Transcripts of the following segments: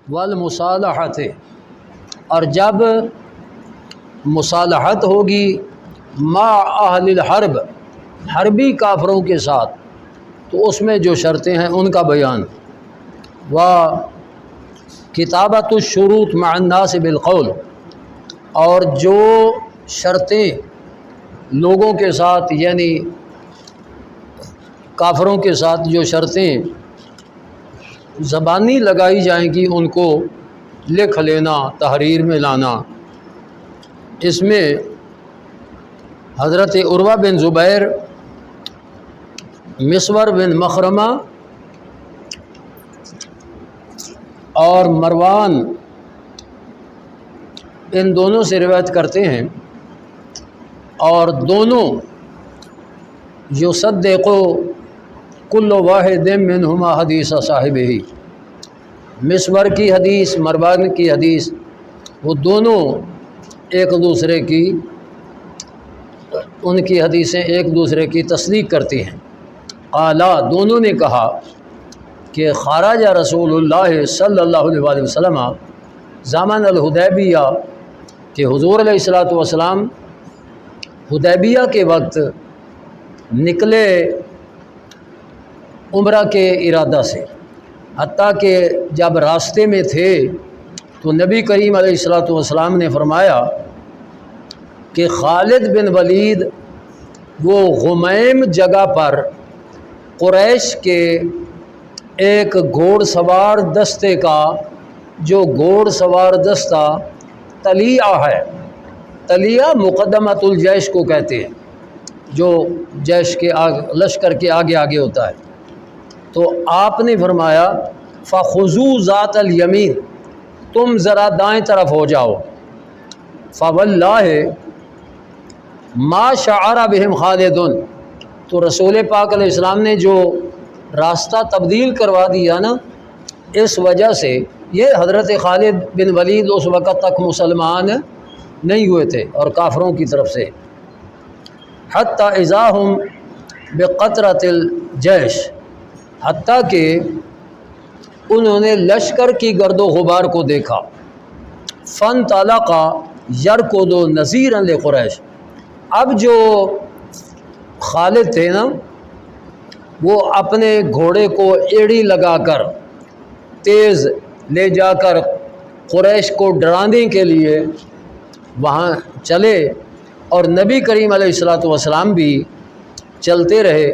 والمصالحت، اور جب مصالحت ہوگی مع اہل الحرب، حربی کافروں کے ساتھ، تو اس میں جو شرطیں ہیں ان کا بیان، و کتابت الشروط مع الناس بالقول، اور جو شرطیں لوگوں کے ساتھ یعنی کافروں کے ساتھ جو شرطیں زبانی لگائی جائیں گی ان کو لکھ لینا، تحریر میں لانا۔ اس میں حضرت عروہ بن زبیر، مسور بن مخرمہ اور مروان ان دونوں سے روایت کرتے ہیں، اور دونوں یصدق کل واحد منہما حدیث صاحبہ، مسور کی حدیث، مروان کی حدیث، وہ دونوں ایک دوسرے کی، ان کی حدیثیں ایک دوسرے کی تصدیق کرتی ہیں۔ قالا، دونوں نے کہا کہ خرج رسول اللہ صلی اللہ علیہ وسلم زمان الحدیبیہ، کہ حضور علیہ الصلوۃ والسلام حدیبیہ کے وقت نکلے عمرہ کے ارادہ سے، حتیٰ کہ جب راستے میں تھے تو نبی کریم علیہ الصلوۃ والسلام نے فرمایا کہ خالد بن ولید وہ غمیم جگہ پر قریش کے ایک گھوڑ سوار دستے کا، جو گھوڑ سوار دستہ تلیہ ہے، تلیہ مقدمۃ الجیش کو کہتے ہیں، جو جیش کے لشکر کے آگے آگے ہوتا ہے، تو آپ نے فرمایا فخذوا ذات الیمین، تم ذرا دائیں طرف ہو جاؤ، فواللہ ما شعر بہم خالد، تو رسول پاک علیہ السلام نے جو راستہ تبدیل کروا دیا نا، اس وجہ سے، یہ حضرت خالد بن ولید اس وقت تک مسلمان نہیں ہوئے تھے اور کافروں کی طرف سے، حتی اذا ہم بقطرۃ الجیش، حتیٰ کہ انہوں نے لشکر کی گرد و غبار کو دیکھا، فانطلق یرکض نذیرا لقریش، اب جو خالد تھے نا وہ اپنے گھوڑے کو ایڑی لگا کر تیز لے جا کر قریش کو ڈرانے کے لیے وہاں چلے، اور نبی کریم علیہ الصلوۃ والسلام بھی چلتے رہے،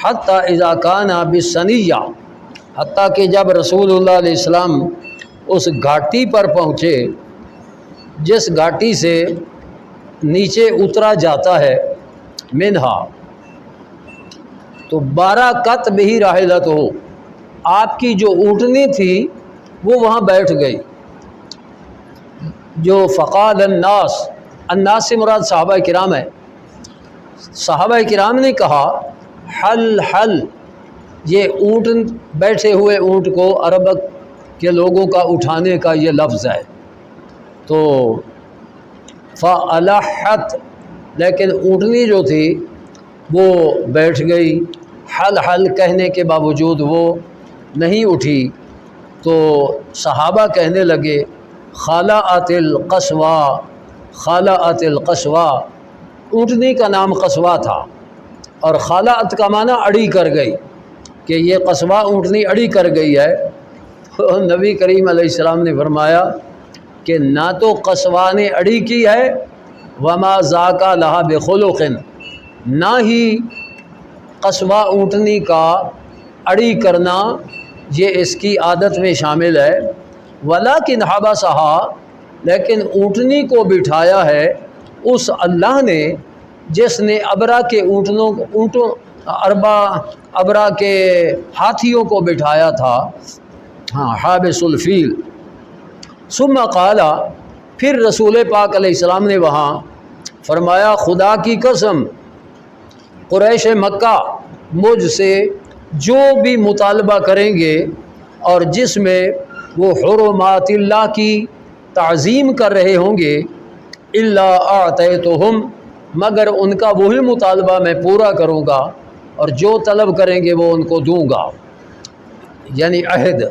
حتیٰ اذا کان بالثنیہ، حتیٰ کہ جب رسول اللہ علیہ السلام اس گھاٹی پر پہنچے جس گھاٹی سے نیچے اترا جاتا ہے، منہا، تو 12 قط بہی راحلت ہو، آپ کی جو اونٹنی تھی وہ وہاں بیٹھ گئی، جو فقال الناس، الناس سے مراد صحابہ کرام ہے، صحابہ کرام نے کہا حل حل، یہ اونٹ، بیٹھے ہوئے اونٹ کو عرب کے لوگوں کا اٹھانے کا یہ لفظ ہے، تو فَأَلَحَّتْ، لیکن اونٹنی جو تھی وہ بیٹھ گئی، حل حل کہنے کے باوجود وہ نہیں اٹھی، تو صحابہ کہنے لگے خَلَعَتِ الْقَصْوَىٰ، خَلَعَتِ الْقَصْوَىٰ، اونٹنی کا نام قصوہ تھا، اور خَلَعَت کا معنی اڑی کر گئی، کہ یہ قصوہ اونٹنی اڑی کر گئی ہے۔ نبی کریم علیہ السلام نے فرمایا کہ نہ تو قصوہ نے اڑی کی ہے، وما ذاک لہا بخلق، نہ ہی قصوہ اونٹنی کا اڑی کرنا یہ اس کی عادت میں شامل ہے، ولیکن حبسہا، لیکن اونٹنی کو بٹھایا ہے اس اللہ نے جس نے ابرا کے اونٹوں ابرا کے ہاتھیوں کو بٹھایا تھا، ہاں، حابس الفیل۔ ثم قال، پھر رسول پاک علیہ السلام نے وہاں فرمایا خدا کی قسم، قریش مکہ مجھ سے جو بھی مطالبہ کریں گے اور جس میں وہ حرمات اللہ کی تعظیم کر رہے ہوں گے، الا اعطیتہم، مگر ان کا وہی مطالبہ میں پورا کروں گا، اور جو طلب کریں گے وہ ان کو دوں گا، یعنی عہد۔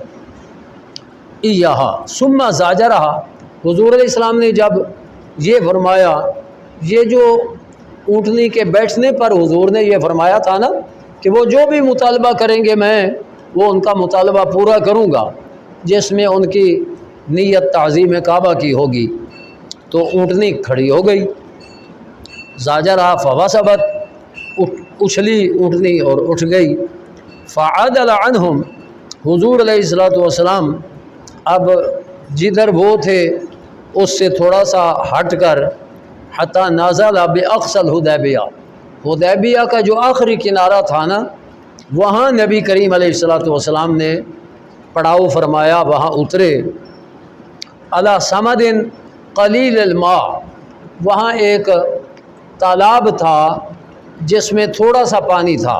ایہا ثم زاجرہا، حضور علیہ السلام نے جب یہ فرمایا، یہ جو اونٹنی کے بیٹھنے پر حضور نے یہ فرمایا تھا نا کہ وہ جو بھی مطالبہ کریں گے میں وہ ان کا مطالبہ پورا کروں گا، جس میں ان کی نیت تعظیم کعبہ کی ہوگی، تو اونٹنی کھڑی ہو گئی، زاجرہا فوثبت، اچھلی اونٹنی اور اٹھ گئی، فعدل عنہم، حضور علیہ السلام اب جدھر وہ تھے اس سے تھوڑا سا ہٹ کر حتی نازل باقصی الحدیبیہ، حدیبیہ کا جو آخری کنارہ تھا نا وہاں نبی کریم علیہ السلام نے پڑاؤ فرمایا، وہاں اترے، علی صمد قلیل الماء، وہاں ایک تالاب تھا جس میں تھوڑا سا پانی تھا،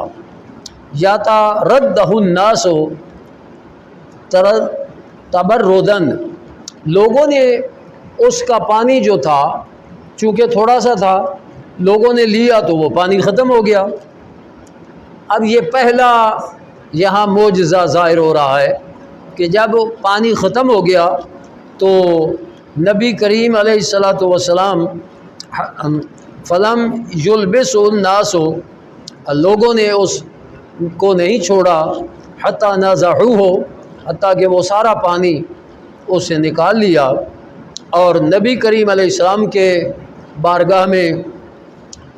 یتردہ الناس تبردن، لوگوں نے اس کا پانی جو تھا چونکہ تھوڑا سا تھا لوگوں نے لیا تو وہ پانی ختم ہو گیا۔ اب یہ پہلا یہاں معجزہ ظاہر ہو رہا ہے کہ جب پانی ختم ہو گیا تو نبی کریم علیہ السلام فلم یلبس الناس، لوگوں نے اس کو نہیں چھوڑا، حتی نزعوہ، حتیٰ کہ وہ سارا پانی اس سے نکال لیا، اور نبی کریم علیہ السلام کے بارگاہ میں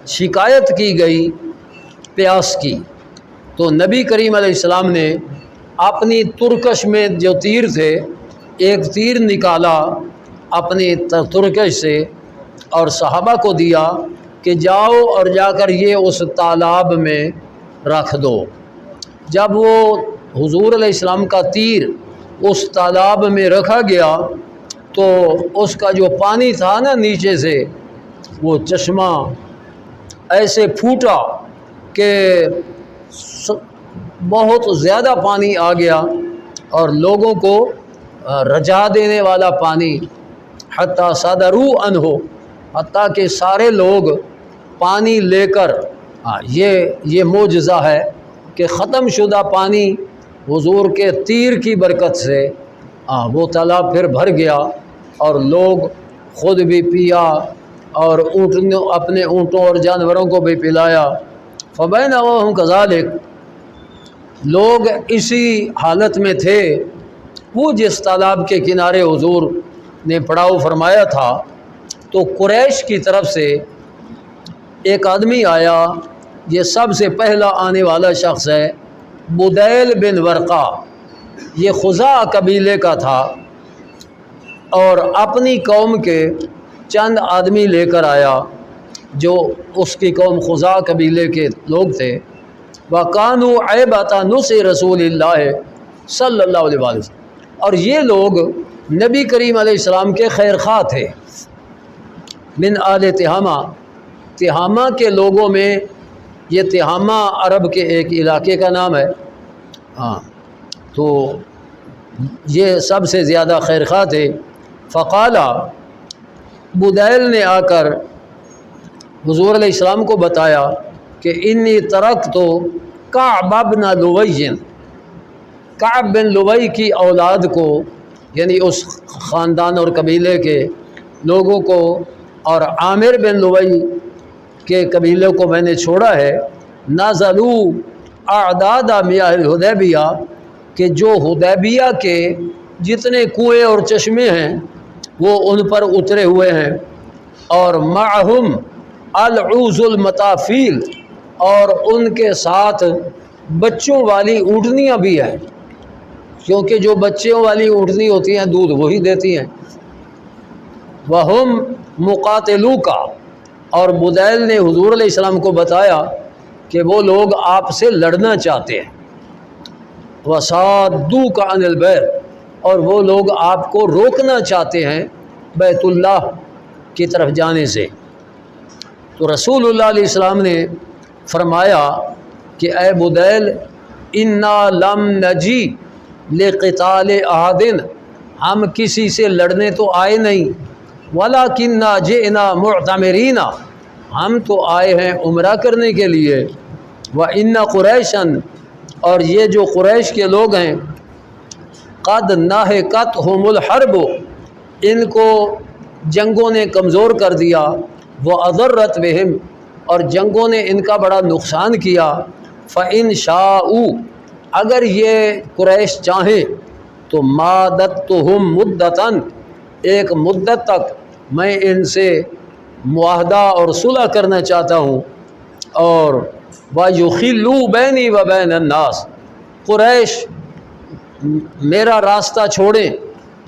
شکایت کی گئی پیاس کی، تو نبی کریم علیہ السلام نے اپنی ترکش میں جو تیر تھے ایک تیر نکالا اپنی ترکش سے اور صحابہ کو دیا کہ جاؤ اور جا کر یہ اس تالاب میں رکھ دو۔ جب وہ حضور علیہ السلام کا تیر اس تالاب میں رکھا گیا تو اس کا جو پانی تھا نا نیچے سے وہ چشمہ ایسے پھوٹا کہ بہت زیادہ پانی آ گیا اور لوگوں کو رجا دینے والا پانی، حتیٰ صدروا عنہ، حتیٰ کہ سارے لوگ پانی لے کر، یہ معجزہ ہے کہ ختم شدہ پانی حضور کے تیر کی برکت سے وہ تالاب پھر بھر گیا اور لوگ خود بھی پیا اور اپنے اونٹوں اور جانوروں کو بھی پلایا۔ فبینما ہم کذالک، لوگ اسی حالت میں تھے، وہ جس تالاب کے کنارے حضور نے پڑاؤ فرمایا تھا تو قریش کی طرف سے ایک آدمی آیا، یہ سب سے پہلا آنے والا شخص ہے، بدیل بن ورقہ، یہ خزاع قبیلے کا تھا اور اپنی قوم کے چند آدمی لے کر آیا جو اس کی قوم خزاع قبیلے کے لوگ تھے، وَقَانُوا عَيْبَةَ نُصِ رسول اللہ صلی اللہ علیہ وسلم، اور یہ لوگ نبی کریم علیہ السلام کے خیر خواہ تھے، من آل تہامہ، تہامہ کے لوگوں میں، یہ تہامہ عرب کے ایک علاقے کا نام ہے، تو یہ سب سے زیادہ خیر خواہ تھے۔ فقالا، بدیل نے آ کر حضور علیہ السلام کو بتایا کہ انی ترکت کعب بن لوی، کعب بن لوی کی اولاد کو، یعنی اس خاندان اور قبیلے کے لوگوں کو، اور عامر بن لوی کے قبیلے کو میں نے چھوڑا ہے، نزلوا اعداد میاہ الحدیبیہ، کہ جو حدیبیہ کے جتنے کنویں اور چشمے ہیں وہ ان پر اترے ہوئے ہیں، اور معہم العوز المطافیل، اور ان کے ساتھ بچوں والی اونٹنیاں بھی ہیں، کیونکہ جو بچوں والی اونٹنی ہوتی ہیں دودھ وہی دیتی ہیں، وہم مقاتلو کا، اور بدیل نے حضور علیہ السلام کو بتایا کہ وہ لوگ آپ سے لڑنا چاہتے ہیں، وصادوک عن البیت، اور وہ لوگ آپ کو روکنا چاہتے ہیں بیت اللہ کی طرف جانے سے۔ تو رسول اللہ علیہ السلام نے فرمایا کہ اے بدیل، انا لم نجی لقتال احد، ہم کسی سے لڑنے تو آئے نہیں، ولکننا جئنا معتمرین، ہم تو آئے ہیں عمرہ کرنے کے لیے، وان قریشا، اور یہ جو قریش کے لوگ ہیں، قد ناہکتہم الحرب، ان کو جنگوں نے کمزور کر دیا، وہ اضرت بہم، اور جنگوں نے ان کا بڑا نقصان کیا، فإن شاءوا، اگر یہ قریش چاہیں تو مادتہم مدتاً، ایک مدت تک میں ان سے معاہدہ اور صلح کرنا چاہتا ہوں، اور وَيُخِلُّوا بَيْنِي وَبَيْنَ النَّاسِ، قریش میرا راستہ چھوڑیں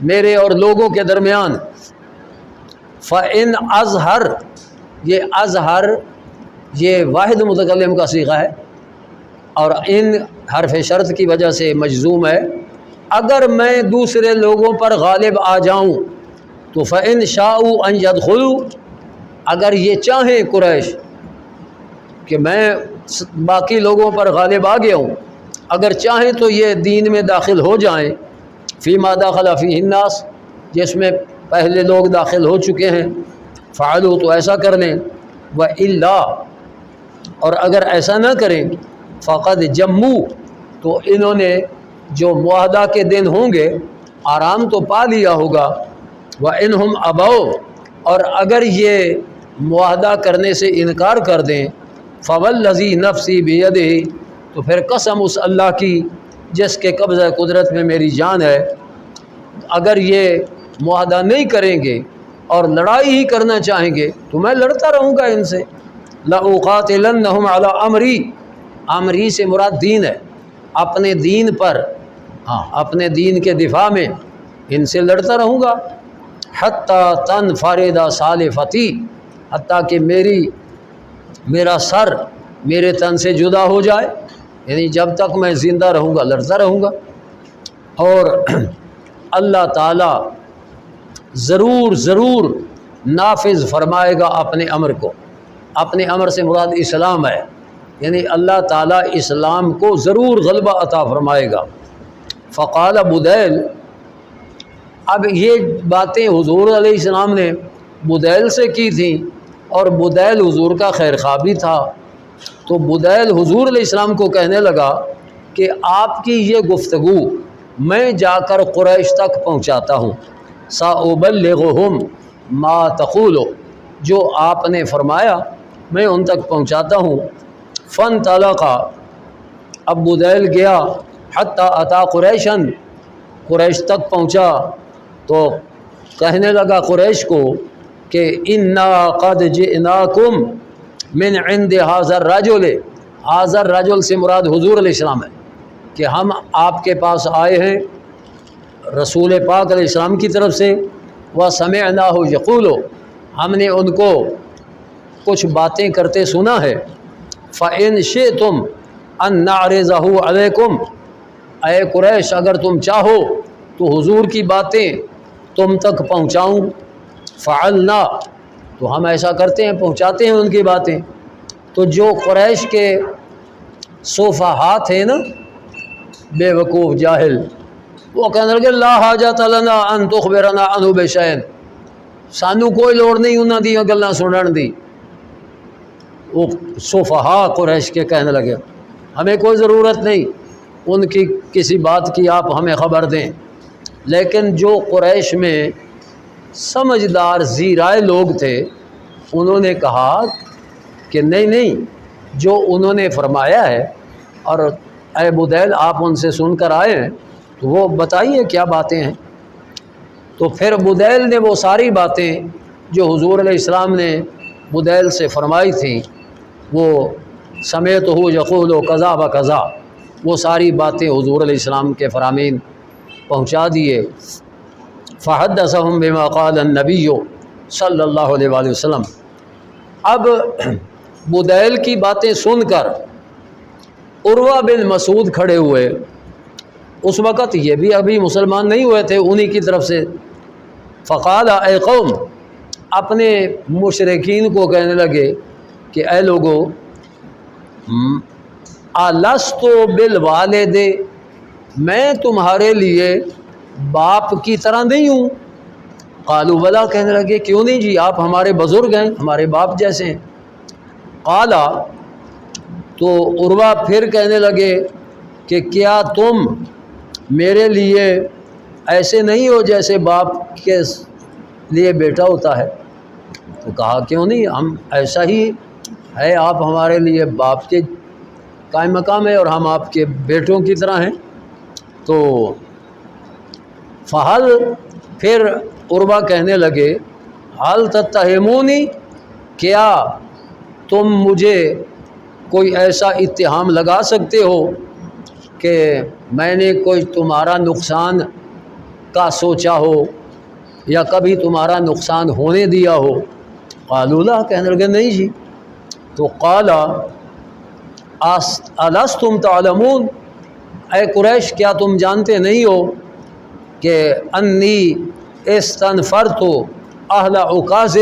میرے اور لوگوں کے درمیان۔ فَإِنْ أَظْهَرْ، یہ اظہر یہ واحد متکلم کا صیغہ ہے اور ان حرف شرط کی وجہ سے مجزوم ہے، اگر میں دوسرے لوگوں پر غالب آ جاؤں تو فَإِنْ شَاءُوا أَنْ يَدْخُلُوا، اگر یہ چاہیں قریش کہ میں باقی لوگوں پر غالب آ گیا ہوں، اگر چاہیں تو یہ دین میں داخل ہو جائیں، فیما داخل فیہ الناس، جس میں پہلے لوگ داخل ہو چکے ہیں، فعلوا، تو ایسا کر لیں، وَإِلَّا، اور اگر ایسا نہ کریں، فقد جمّو، تو انہوں نے جو معاہدہ کے دن ہوں گے آرام تو پا لیا ہوگا، وَإِنْهُمْ أَبَوْا، اور اگر یہ معاہدہ کرنے سے انکار کر دیں، فَوَالَّذِي نَفْسِي بِيَدِهِ، تو پھر قسم اس اللہ کی جس کے قبضہ قدرت میں میری جان ہے، اگر یہ معاہدہ نہیں کریں گے اور لڑائی ہی کرنا چاہیں گے تو میں لڑتا رہوں گا ان سے، لَأُقَاتِلَنَّهُمْ عَلَىٰ أَمْرِي، امری سے مراد دین ہے، اپنے دین پر، اپنے دین کے دفاع میں ان سے لڑتا رہوں گا، حتیٰ تنفرد سالفتی، حتیٰ کہ میرا سر میرے تن سے جدا ہو جائے، یعنی جب تک میں زندہ رہوں گا لڑتا رہوں گا۔ اور اللہ تعالیٰ ضرور نافذ فرمائے گا اپنے امر کو، اپنے امر سے مراد اسلام ہے، یعنی اللہ تعالیٰ اسلام کو ضرور غلبہ عطا فرمائے گا۔ فقال بدیل، اب یہ باتیں حضور علیہ السلام نے بدیل سے کی تھیں، اور بدیل حضور کا خیر خواہ بھی تھا، تو بدیل حضور علیہ السلام کو کہنے لگا کہ آپ کی یہ گفتگو میں جا کر قریش تک پہنچاتا ہوں، سأبلغہم ما تقول، جو آپ نے فرمایا میں ان تک پہنچاتا ہوں۔ فانطلقا، اب بدیل گیا، حتی اتا قریشن، قریش تک پہنچا تو کہنے لگا قریش کو کہ انا قد جئناکم من عند ھذا الرجل، ھذا الرجل سے مراد حضور علیہ السلام ہے، کہ ہم آپ کے پاس آئے ہیں رسول پاک علیہ السلام کی طرف سے، وسمعناہ یقول، ہم نے ان کو کچھ باتیں کرتے سنا ہے، فإن شئتم ان نعرضہ علیکم، اے قریش اگر تم چاہو تو حضور کی باتیں تم تک پہنچاؤں، فعلنا، تو ہم ایسا کرتے ہیں، پہنچاتے ہیں ان کی باتیں۔ تو جو قریش کے صفحاء تھے نا، بے وقوف جاہل، وہ کہنے لگے لا حاجت لنا ان تخبرنا عنہ بشیء، سانو کوئی لوڑ نہیں انہاں دی گلاں سنن دی۔ وہ صفحاء قریش کے کہنے لگے ہمیں کوئی ضرورت نہیں ان کی کسی بات کی، آپ ہمیں خبر دیں۔ لیکن جو قریش میں سمجھدار ذی رائے لوگ تھے انہوں نے کہا کہ نہیں، جو انہوں نے فرمایا ہے، اور اے بدیل آپ ان سے سن کر آئے ہیں تو وہ بتائیے کیا باتیں ہیں۔ تو پھر بدیل نے وہ ساری باتیں جو حضور علیہ السلام نے بدیل سے فرمائی تھیں، وہ سمیتہ یقول کذا و کذا، وہ ساری باتیں حضور علیہ السلام کے فرامین پہنچا دیے۔ فحدثہم بما قال النبی صلی اللہ علیہ وآلہ وسلم، اب بدیل کی باتیں سن کر عروہ بن مسعود کھڑے ہوئے، اس وقت یہ بھی ابھی مسلمان نہیں ہوئے تھے انہی کی طرف سے۔ فقال اے قوم، اپنے مشرکین کو کہنے لگے کہ اے لوگو، الستُ بالوالد، میں تمہارے لیے باپ کی طرح نہیں ہوں؟ قالوا بلا، کہنے لگے کیوں نہیں جی، آپ ہمارے بزرگ ہیں، ہمارے باپ جیسے ہیں۔ قالا، تو عروہ پھر کہنے لگے کہ کیا تم میرے لیے ایسے نہیں ہو جیسے باپ کے لیے بیٹا ہوتا ہے۔ تو کہا کیوں نہیں، ہم ایسا ہی ہے، آپ ہمارے لیے باپ کے قائم مقام ہے اور ہم آپ کے بیٹوں کی طرح ہیں۔ تو فہل، پھر عروہ کہنے لگے حل تتہمونی، کیا تم مجھے کوئی ایسا اتہام لگا سکتے ہو کہ میں نے کوئی تمہارا نقصان کا سوچا ہو یا کبھی تمہارا نقصان ہونے دیا ہو؟ قالوا لا، کہنے لگے نہیں جی۔ تو قال الستم تعلمون، اے قریش کیا تم جانتے نہیں ہو کہ انی استنفرت اہل عکاظ،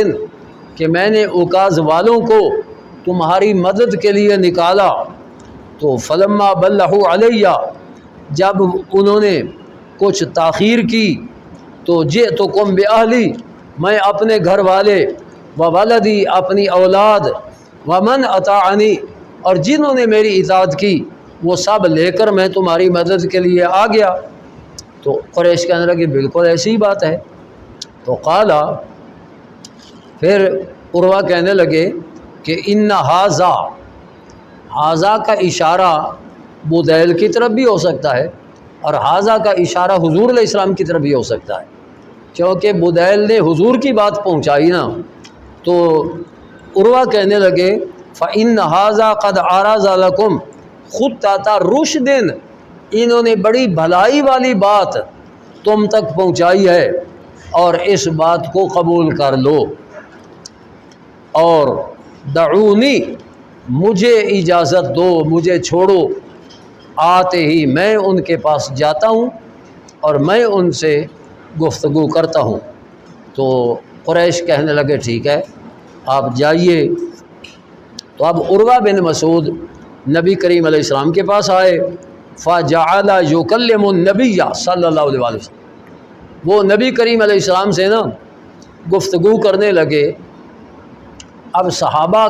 کہ میں نے عکاظ والوں کو تمہاری مدد کے لیے نکالا۔ تو فلما بلغوا علیہ، جب انہوں نے کچھ تاخیر کی، تو جئتکم باہلی، میں اپنے گھر والے، وولدی اپنی اولاد، ومن اطاعنی اور جنہوں نے میری اطاعت کی وہ سب لے کر میں تمہاری مدد کے لیے آ گیا۔ تو قریش کہنے لگے بالکل ایسی ہی بات ہے۔ تو قال، پھر عروہ کہنے لگے کہ ان ھذا کا اشارہ بدیل کی طرف بھی ہو سکتا ہے اور ھذا کا اشارہ حضور علیہ السلام کی طرف بھی ہو سکتا ہے، کیونکہ بدیل نے حضور کی بات پہنچائی نا۔ تو عروہ کہنے لگے فإن ھذا قد عرض لکم خطۃ رشد، انہوں نے بڑی بھلائی والی بات تم تک پہنچائی ہے اور اس بات کو قبول کر لو، اور دعونی مجھے اجازت دو، مجھے چھوڑو، آتے ہی میں ان کے پاس جاتا ہوں اور میں ان سے گفتگو کرتا ہوں۔ تو قریش کہنے لگے ٹھیک ہے آپ جائیے۔ تو اب عروہ بن مسعود نبی کریم علیہ السلام کے پاس آئے، فجعل یکلم النبی صلی اللہ علیہ وسلم، وہ نبی کریم علیہ السلام سے نا گفتگو کرنے لگے۔ اب صحابہ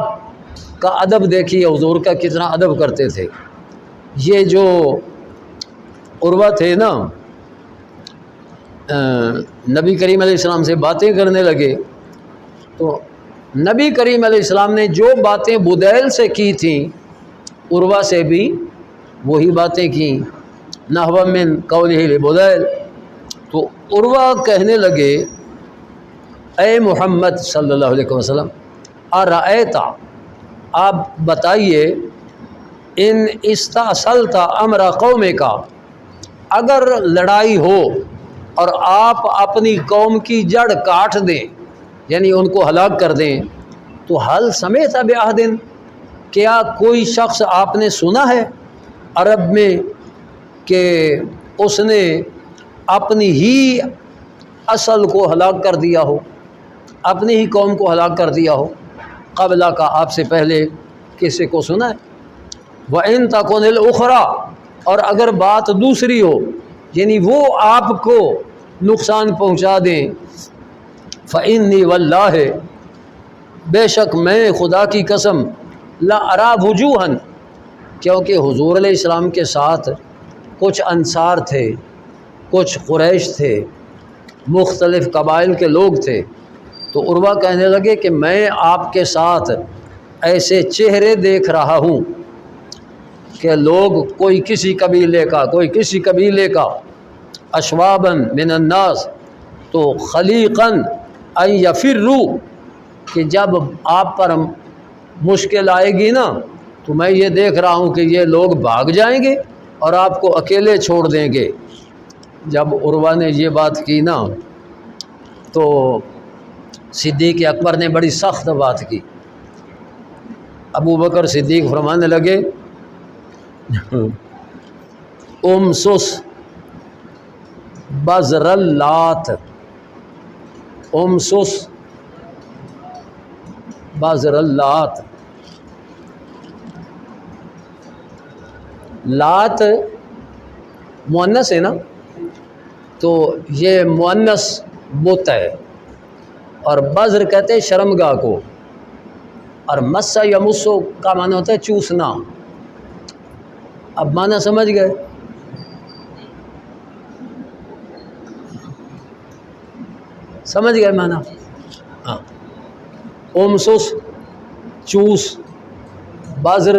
کا ادب دیکھیے، حضور کا کتنا ادب کرتے تھے۔ یہ جو عروہ تھے نا نبی کریم علیہ السلام سے باتیں کرنے لگے، تو نبی کریم علیہ السلام نے جو باتیں بدیل سے کی تھیں عروہ سے بھی وہی باتیں کیں، نحو من قولہ لبدیل۔ تو عروہ کہنے لگے اے محمد صلی اللہ علیہ وسلم، ارأیت، آپ بتائیے، ان استاصلت امر قومک، اگر لڑائی ہو اور آپ اپنی قوم کی جڑ کاٹ دیں، یعنی ان کو ہلاک کر دیں، تو حل سمعت بعہد، کیا کوئی شخص آپ نے سنا ہے عرب میں کہ اس نے اپنی ہی اصل کو ہلاک کر دیا ہو، اپنی ہی قوم کو ہلاک کر دیا ہو؟ قبلہ کا، آپ سے پہلے کسی کو سنا ہے؟ وَإِن تَكُنِ الْأُخْرَى، اور اگر بات دوسری ہو، یعنی وہ آپ کو نقصان پہنچا دیں، فَإِنِّي وَاللَّهِ، بے شک میں خدا کی قسم، لَأَرَىٰ وُجُوهًا، کیونکہ حضور علیہ السلام کے ساتھ کچھ انصار تھے، کچھ قریش تھے، مختلف قبائل کے لوگ تھے۔ تو عروہ کہنے لگے کہ میں آپ کے ساتھ ایسے چہرے دیکھ رہا ہوں کہ لوگ کوئی کسی قبیلے کا، کوئی کسی قبیلے کا، اشواباً من الناس، تو خلیقاً ان یفروا، کہ جب آپ پر مشکل آئے گی نا تو میں یہ دیکھ رہا ہوں کہ یہ لوگ بھاگ جائیں گے اور آپ کو اکیلے چھوڑ دیں گے۔ جب عروہ نے یہ بات کی نا تو صدیق اکبر نے بڑی سخت بات کی۔ ابو بکر صدیق فرمانے لگے امسس بزر اللات، امسس بزر اللات، لات مؤنث ہے نا، تو یہ مؤنث بت ہے، اور بزر کہتے ہیں شرمگاہ کو، اور مسا یا مسو کا معنی ہوتا ہے چوسنا۔ اب معنی سمجھ گئے؟ سمجھ گئے معنی؟ ہاں، امسس چوس، بازر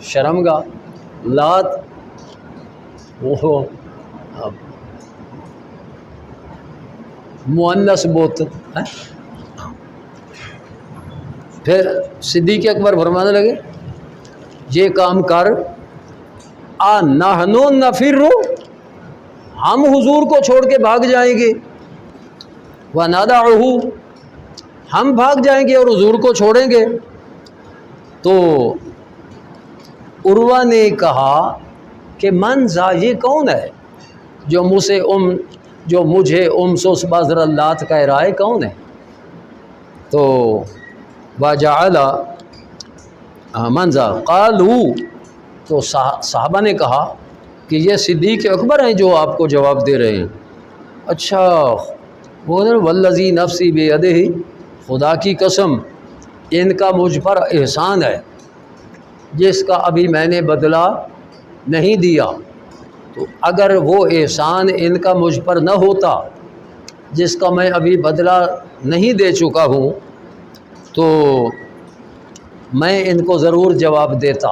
شرمگا، لات وہ مؤنث بت. پھر صدیق اکبر فرمانے لگے یہ کام کر، آ نحنو نفر، ہم حضور کو چھوڑ کے بھاگ جائیں گے، وندعہ، ہم بھاگ جائیں گے اور حضور کو چھوڑیں گے. تو عروہ نے کہا کہ من ذا، یہ کون ہے جو مجھے امسس بازر اللات کہہ رہا ہے، کون ہے؟ تو وجعل من ذا قالوا، تو صحابہ نے کہا کہ یہ صدیق اکبر ہیں جو آپ کو جواب دے رہے ہیں. اچھا، والذی نفسی بیدہ، خدا کی قسم ان کا مجھ پر احسان ہے جس کا ابھی میں نے بدلہ نہیں دیا. تو اگر وہ احسان ان کا مجھ پر نہ ہوتا جس کا میں ابھی بدلہ نہیں دے چکا ہوں تو میں ان کو ضرور جواب دیتا،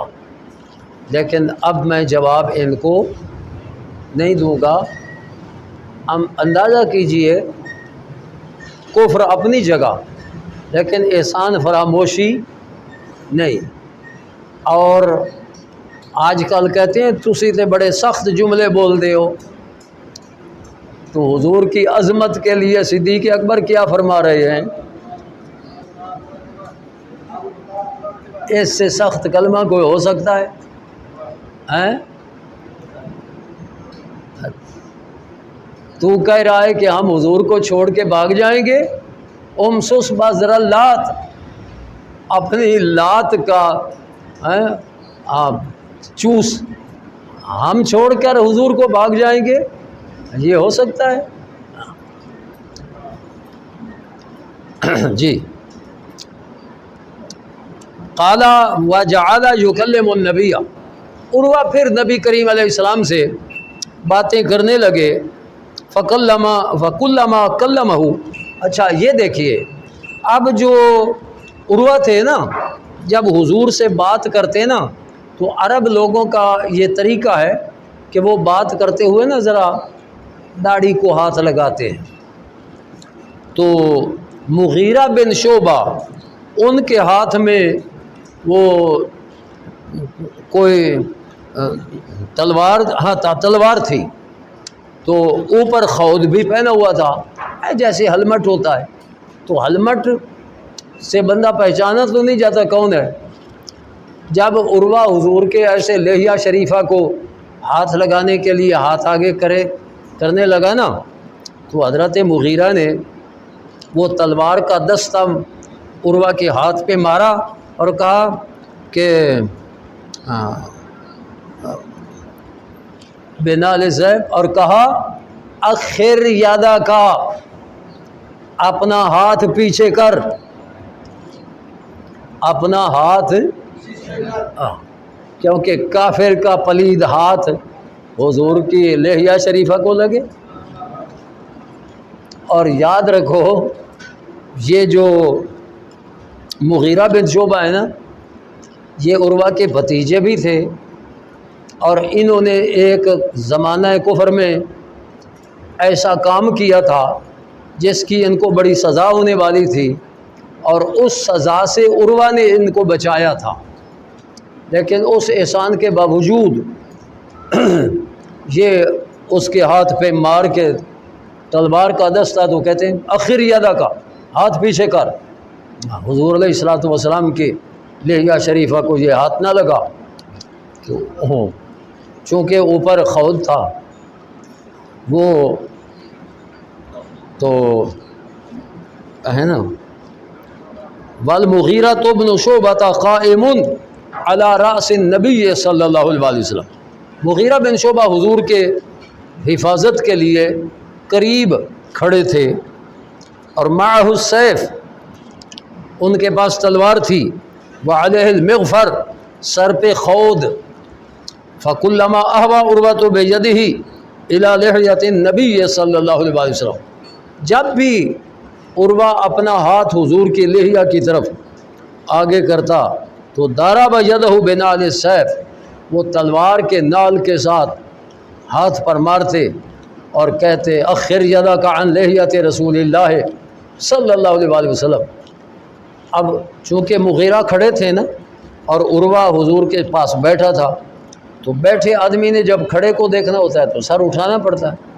لیکن اب میں جواب ان کو نہیں دوں گا. ہم اندازہ کیجئے، کفر اپنی جگہ لیکن احسان فراموشی نہیں. اور آج کل کہتے ہیں تسی تے بڑے سخت جملے بول دے ہو، تو حضور کی عظمت کے لیے صدیق اکبر کیا فرما رہے ہیں؟ اس سے سخت کلمہ کوئی ہو سکتا ہے؟ تو کہہ رہا ہے کہ ہم حضور کو چھوڑ کے بھاگ جائیں گے، امسس بازر اللات، اپنی لات کا چوس، ہم چھوڑ کر حضور کو بھاگ جائیں گے، یہ ہو سکتا ہے؟ جی. قال وجعل یکلم النبی، عروہ پھر نبی کریم علیہ السلام سے باتیں کرنے لگے. فکلما کلمہ، اچھا یہ دیکھیے، اب جو عروہ تھے نا، جب حضور سے بات کرتے نا تو عرب لوگوں کا یہ طریقہ ہے کہ وہ بات کرتے ہوئے نا ذرا داڑھی کو ہاتھ لگاتے ہیں. تو مغیرہ بن شعبہ، ان کے ہاتھ میں وہ کوئی تلوار تھی، تو اوپر خود بھی پہنا ہوا تھا جیسے ہیلمٹ ہوتا ہے، تو ہیلمٹ سے بندہ پہچانا تو نہیں جاتا کون ہے. جب عروہ حضور کے ایسے لحیہ شریفہ کو ہاتھ لگانے کے لیے ہاتھ آگے کرنے لگا نا، تو حضرت مغیرہ نے وہ تلوار کا دستہ عروہ کے ہاتھ پہ مارا اور کہا کہ بنال زیب، اور کہا اخر یادا کا، اپنا ہاتھ پیچھے کر، اپنا ہاتھ، کیونکہ کافر کا پلید ہاتھ حضور کی لحیہ شریفہ کو لگے. اور یاد رکھو یہ جو مغیرہ بن شعبہ ہے نا، یہ عروہ کے بھتیجے بھی تھے، اور انہوں نے ایک زمانہ کفر میں ایسا کام کیا تھا جس کی ان کو بڑی سزا ہونے والی تھی، اور اس سزا سے عروہ نے ان کو بچایا تھا. لیکن اس احسان کے باوجود یہ اس کے ہاتھ پہ مار کے تلوار کا دستہ، تو کہتے ہیں اخر یدا کا، ہاتھ پیچھے کر. حضور علیہ الصلوۃ والسلام کے لحیہ شریفہ کو یہ ہاتھ نہ لگا، تو چونکہ اوپر خود تھا وہ تو ہے نا. والمغیرہ بن شعبہ قائم علی رأس النبی صلی اللہ علیہ وسلم، مغیرہ بن شعبہ حضور کے حفاظت کے لیے قریب کھڑے تھے، اور معہ السیف، ان کے پاس تلوار تھی، وعلیہ المغفر، سر پہ خود. فکلما اہوی عروہ بیدہ الی لحیۃ النبی صلی اللہ علیہ وسلم، جب بھی عروہ اپنا ہاتھ حضور کی لحیہ کی طرف آگے کرتا تو ضرب یدہ بنعل السیف، وہ تلوار کے نال کے ساتھ ہاتھ پر مارتے اور کہتے اخر یدک عن لحیۃ رسول اللہ صلی اللہ علیہ وآلہ وسلم۔ اب چونکہ مغیرہ کھڑے تھے نا اور عروہ حضور کے پاس بیٹھا تھا، تو بیٹھے آدمی نے جب کھڑے کو دیکھنا ہوتا ہے تو سر اٹھانا پڑتا ہے۔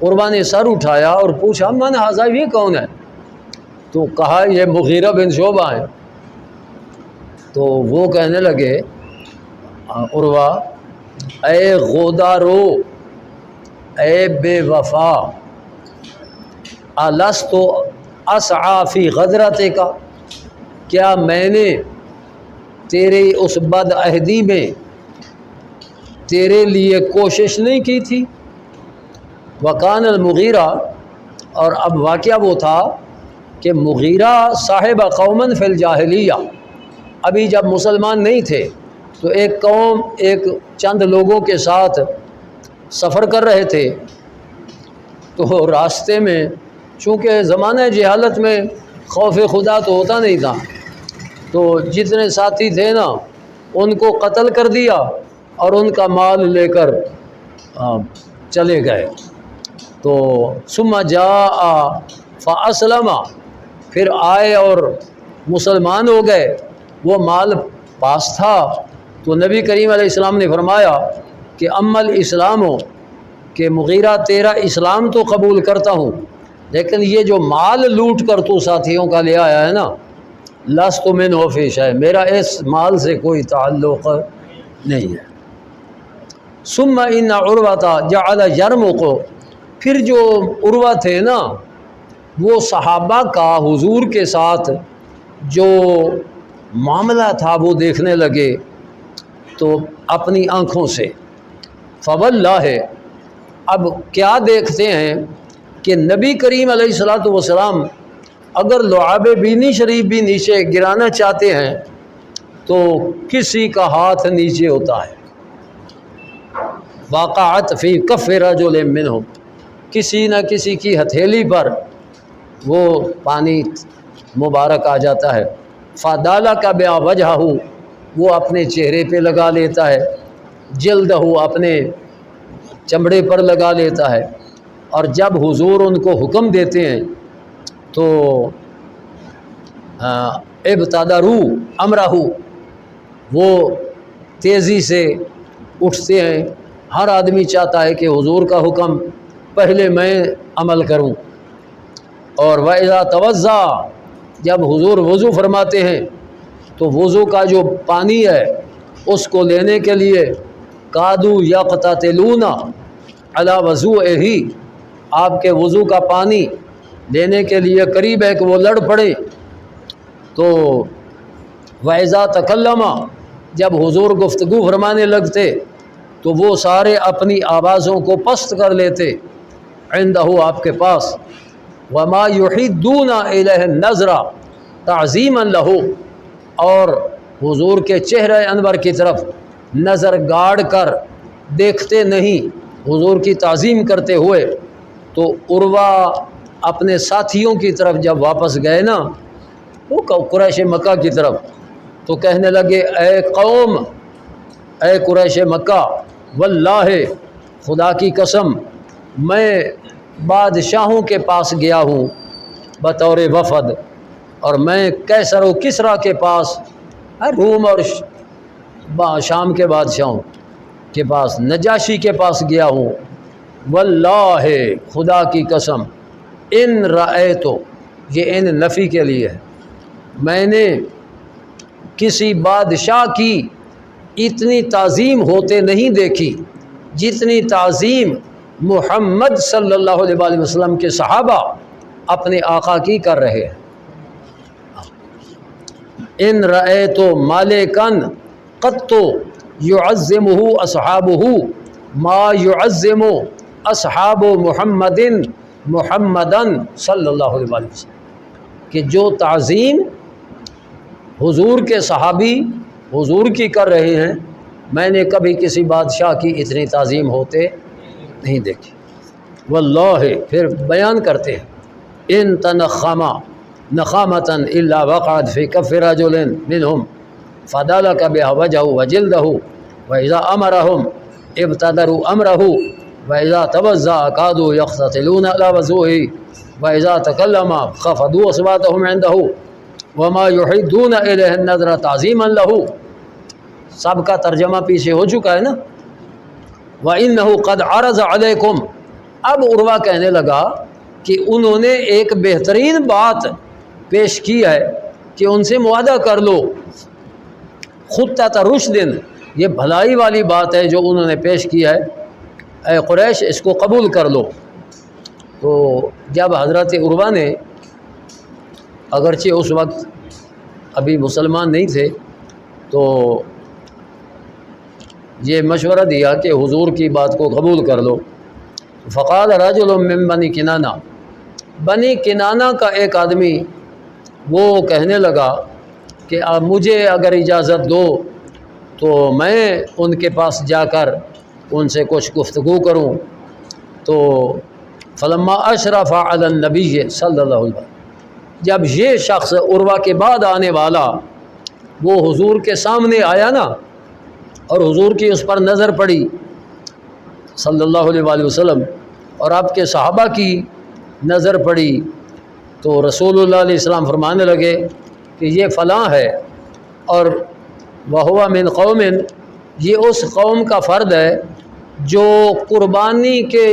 عروہ نے سر اٹھایا اور پوچھا من ھذا، یہ کون ہے؟ تو کہا یہ مغیرہ بن شعبہ ہیں۔ تو وہ کہنے لگے عروہ اے غودارو، اے بے وفا، الست اسعی فی غدرتک، کیا میں نے تیری اس بد عہدی میں تیرے لیے کوشش نہیں کی تھی؟ وکان المغیرہ، اور اب واقعہ وہ تھا کہ مغیرہ صاحب قومن فی الجاہلیہ، ابھی جب مسلمان نہیں تھے تو ایک قوم ایک چند لوگوں کے ساتھ سفر کر رہے تھے، تو راستے میں چونکہ زمانہ جہالت میں خوف خدا تو ہوتا نہیں تھا، تو جتنے ساتھی تھے نا ان کو قتل کر دیا اور ان کا مال لے کر چلے گئے۔ تو ثم جاء فاسلم، پھر آئے اور مسلمان ہو گئے، وہ مال پاس تھا۔ تو نبی کریم علیہ السلام نے فرمایا کہ اما الاسلام ہو، کہ مغیرہ تیرا اسلام تو قبول کرتا ہوں، لیکن یہ جو مال لوٹ کر تو ساتھیوں کا لے آیا ہے نا، لست منہ فی شیء، میرا اس مال سے کوئی تعلق نہیں ہے۔ ثم ان عروہ جعل یرمق، پھر جو عروہ تھے نا وہ صحابہ کا حضور کے ساتھ جو معاملہ تھا وہ دیکھنے لگے تو اپنی آنکھوں سے، فواللہ، اب کیا دیکھتے ہیں کہ نبی کریم علیہ الصلوۃ والسلام اگر لعاب بینی شریف بھی نیچے گرانا چاہتے ہیں تو کسی کا ہاتھ نیچے ہوتا ہے۔ واقعت فی کف رجل منہم، کسی نہ کسی کی ہتھیلی پر وہ پانی مبارک آ جاتا ہے۔ فادالک بیا وجہہ، وہ اپنے چہرے پہ لگا لیتا ہے، جلدہ اپنے چمڑے پر لگا لیتا ہے، اور جب حضور ان کو حکم دیتے ہیں تو ابتدروا امرہ، وہ تیزی سے اٹھتے ہیں۔ ہر آدمی چاہتا ہے کہ حضور کا حکم پہلے میں عمل کروں۔ اور وَإِذَا تَوَضَّأَ، جب حضور وضو فرماتے ہیں تو وضو کا جو پانی ہے اس کو لینے کے لیے کادو یقتتلون علی وضوئہ، آپ کے وضو کا پانی لینے کے لیے قریب ہے کہ وہ لڑ پڑے۔ تو وَإِذَا تَكَلَّمَ، جب حضور گفتگو فرمانے لگتے تو وہ سارے اپنی آوازوں کو پست کر لیتے عندہ، آپ کے پاس۔ وَمَا يُحِدُّونَ إِلَيْهِ النَّظْرَ تَعْظِيمًا لَهُ، اور حضور کے چہرہ انور کی طرف نظر گاڑ کر دیکھتے نہیں حضور کی تعظیم کرتے ہوئے۔ تو عروہ اپنے ساتھیوں کی طرف جب واپس گئے نا، وہ قریش مکہ کی طرف، تو کہنے لگے اے قوم، اے قریش مکہ، واللہ، خدا کی قسم، میں بادشاہوں کے پاس گیا ہوں بطور وفد، اور میں کیسر و کسریٰ کے پاس، روم اور شام کے بادشاہوں کے پاس، نجاشی کے پاس گیا ہوں۔ واللہ، خدا کی قسم، ان رأیتو، یہ ان نفی کے لیے ہے، میں نے کسی بادشاہ کی اتنی تعظیم ہوتے نہیں دیکھی جتنی تعظیم محمد صلی اللہ علیہ وآلہ وسلم کے صحابہ اپنے آقا کی کر رہے ہیں۔ ان رأیت مالکن قط یعظمہ اصحابہ ما یعظم اصحاب محمدن صلی اللہ علیہ وآلہ وسلم، کہ جو تعظیم حضور کے صحابی حضور کی کر رہے ہیں، میں نے کبھی کسی بادشاہ کی اتنی تعظیم ہوتے نہیں دیکھی۔ واللہ، پھر بیان کرتے ہیں ان تنخما نخامتن الا وقعت فی کف رجل منهم فدلک بها وجهه وجلده واذا امرهم ابتدروا امره واذا توضأ كادوا يقتتلون على وضوئه واذا تكلم خفضوا اصواتهم عنده وما يحدون الیہ النظر تعظیما له. سب کا ترجمہ پیچھے ہو چکا ہے نا. وَإِنَّهُ قَدْ عَرَضَ عَلَيْكُمْ. اب عروہ کہنے لگا کہ انہوں نے ایک بہترین بات پیش کی ہے کہ ان سے معاہدہ کر لو. خطۃ رشد، یہ بھلائی والی بات ہے جو انہوں نے پیش کی ہے، اے قریش اس کو قبول کر لو. تو جب حضرت عروہ نے، اگرچہ اس وقت ابھی مسلمان نہیں تھے، تو یہ مشورہ دیا کہ حضور کی بات کو قبول کر لو. فقال رجل من بنی کنانہ، بنی کنانہ کا ایک آدمی وہ کہنے لگا کہ مجھے اگر اجازت دو تو میں ان کے پاس جا کر ان سے کچھ گفتگو کروں. تو فلما اشرف علی النبی صلی اللہ علیہ وسلم، جب یہ شخص عروہ کے بعد آنے والا وہ حضور کے سامنے آیا نا، اور حضور کی اس پر نظر پڑی صلی اللہ علیہ وآلہ وسلم، اور آپ کے صحابہ کی نظر پڑی، تو رسول اللہ علیہ السلام فرمانے لگے کہ یہ فلاں ہے، اور وَهُوَ مِنْ قَوْمٍ، یہ اس قوم کا فرد ہے جو قربانی کے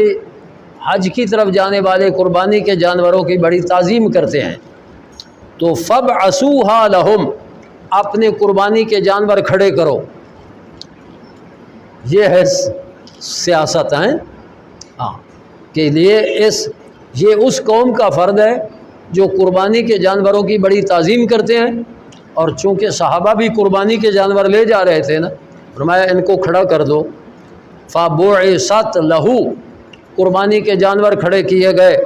حج کی طرف جانے والے قربانی کے جانوروں کی بڑی تعظیم کرتے ہیں. تو فَبْعَثُوهَا لَهُمْ، اپنے قربانی کے جانور کھڑے کرو. یہ ہے سیاست ہیں کہ یہ اس قوم کا فرد ہے جو قربانی کے جانوروں کی بڑی تعظیم کرتے ہیں، اور چونکہ صحابہ بھی قربانی کے جانور لے جا رہے تھے نا، فرمایا ان کو کھڑا کر دو. فَبُعِثَتْ لَهُ، قربانی کے جانور کھڑے کیے گئے.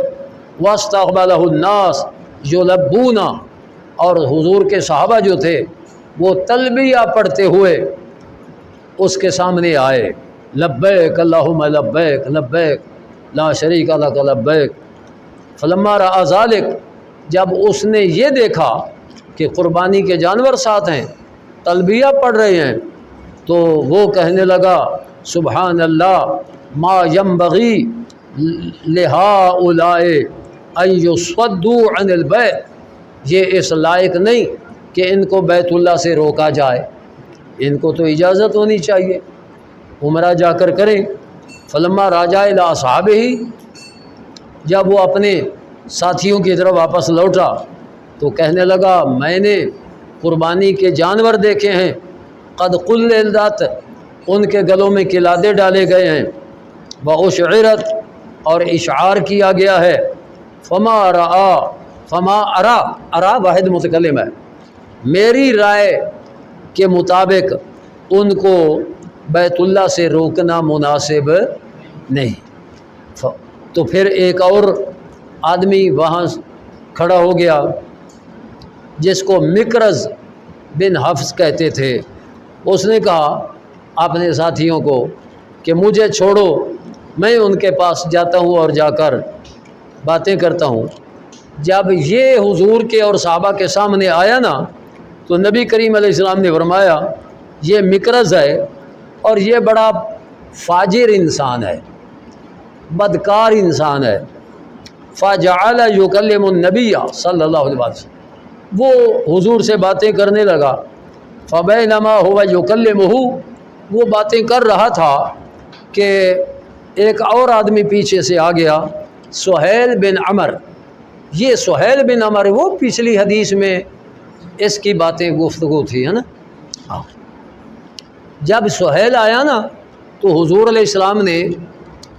وَاسْتَقْبَلَهُ النَّاسُ يُلَبُّونَ، اور حضور کے صحابہ جو تھے وہ تلبیہ پڑھتے ہوئے اس کے سامنے آئے. لبیک اللہم لبیک لبیک لا شریک لک لبیک. فلما رأى ذلک، جب اس نے یہ دیکھا کہ قربانی کے جانور ساتھ ہیں، تلبیہ پڑھ رہے ہیں، تو وہ کہنے لگا سبحان اللہ ما ینبغی لہؤلاء ان یصدوا عن البیت، یہ اس لائق نہیں کہ ان کو بیت اللہ سے روکا جائے، ان کو تو اجازت ہونی چاہیے، عمرہ جا کر کریں. فلما راجع الی اصحابہ، جب وہ اپنے ساتھیوں کی طرف واپس لوٹا تو کہنے لگا میں نے قربانی کے جانور دیکھے ہیں، قد قلدت، ان کے گلوں میں قلادے ڈالے گئے ہیں، واشعرت، اور اشعار کیا گیا ہے. فما ارا واحد متکلم ہے، میری رائے کے مطابق ان کو بیت اللہ سے روکنا مناسب نہیں. تو پھر ایک اور آدمی وہاں کھڑا ہو گیا جس کو مکرز بن حفص کہتے تھے. اس نے کہا اپنے ساتھیوں کو کہ مجھے چھوڑو، میں ان کے پاس جاتا ہوں اور جا کر باتیں کرتا ہوں. جب یہ حضور کے اور صحابہ کے سامنے آیا نا، تو نبی کریم علیہ السلام نے فرمایا یہ مکرز ہے اور یہ بڑا فاجر انسان ہے، بدکار انسان ہے. فجعل یکلم النبی صلی اللہ علیہ وسلم، وہ حضور سے باتیں کرنے لگا. فبینما هو یکلمہ، وہ باتیں کر رہا تھا کہ ایک اور آدمی پیچھے سے آ گیا، سہیل بن عمر. یہ سہیل بن عمر وہ پچھلی حدیث میں اس کی باتیں گفتگو تھی ہے نا. جب سہیل آیا نا تو حضور علیہ السلام نے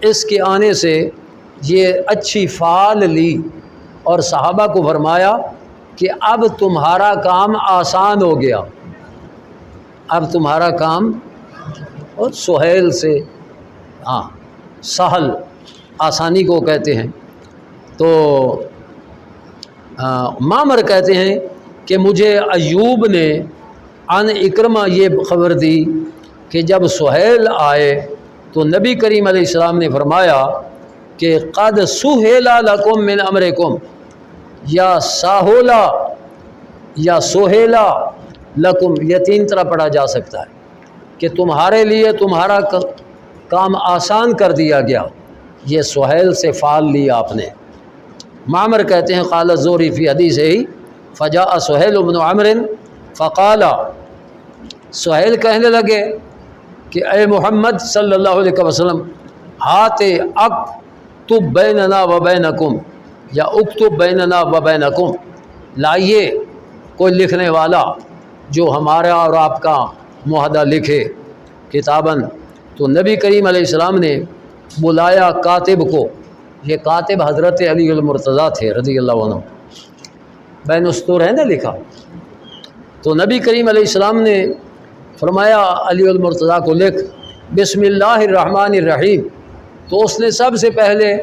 اس کے آنے سے یہ اچھی فال لی اور صحابہ کو فرمایا کہ اب تمہارا کام آسان ہو گیا، اب تمہارا کام. اور سہیل سے سہل آسانی کو کہتے ہیں. تو معمر کہتے ہیں کہ مجھے ایوب نے عن اکرمہ یہ خبر دی کہ جب سہیل آئے تو نبی کریم علیہ السلام نے فرمایا کہ قد سہیل لکم من امرکم، یا ساہولا یا سہیلا لکم، یہ 3 طرح پڑھا جا سکتا ہے کہ تمہارے لیے تمہارا کام آسان کر دیا گیا. یہ سہیل سے فعال لیا آپ نے. معمر کہتے ہیں قال الزہری فی حدیث ہی فجاء سہیل بن عمرو فقال، سہیل کہنے لگے کہ اے محمد صلی اللہ علیہ وسلم، ہات اکتب بیننا و بینکم یا اکتب بیننا و بینکم، لائیے کوئی لکھنے والا جو ہمارا اور آپ کا معاہدہ لکھے کتاباً. تو نبی کریم علیہ السلام نے بلایا کاتب کو. یہ کاتب حضرت علی المرتضیٰ تھے رضی اللہ عنہ، بین السطور ہے نا لکھا. تو نبی کریم علیہ السلام نے فرمایا علی المرتضیٰ کو لکھ بسم اللہ الرحمن الرحیم. تو اس نے سب سے پہلے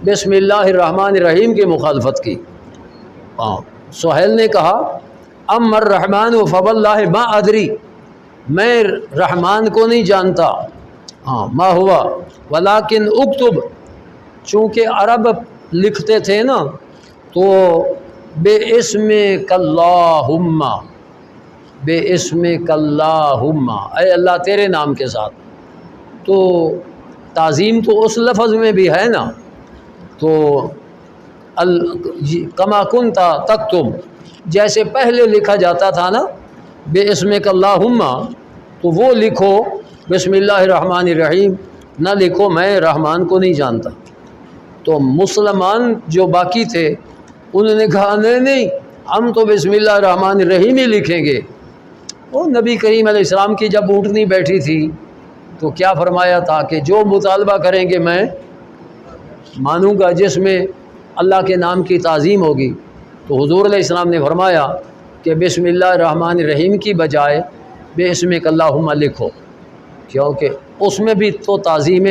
بسم اللہ الرحمن الرحیم کی مخالفت کی. سہیل نے کہا ام الرحمن فواللہ ما ادری، میں رحمان کو نہیں جانتا، ما ہوا ولیکن اکتب، چونکہ عرب لکھتے تھے نا تو بے اسمک اللہم، بے اسمک اللہم، اے اللہ تیرے نام کے ساتھ. تو تعظیم تو اس لفظ میں بھی ہے نا. تو کما کنتا تکتب، جیسے پہلے لکھا جاتا تھا نا بے اسمک اللہم، تو وہ لکھو بسم اللہ الرحمن الرحیم، نہ لکھو میں رحمان کو نہیں جانتا. تو مسلمان جو باقی تھے انہوں نے کہا نہیں ہم تو بسم اللہ الرحمن الرحیم ہی لکھیں گے. وہ نبی کریم علیہ السلام کی جب اونٹنی بیٹھی تھی تو کیا فرمایا تھا کہ جو مطالبہ کریں گے میں مانوں گا، جس میں اللہ کے نام کی تعظیم ہوگی. تو حضور علیہ السلام نے فرمایا کہ بسم اللہ الرحمن الرحیم کی بجائے بے اسمک اللہم لکھو، کیونکہ اس میں بھی تو تعظیم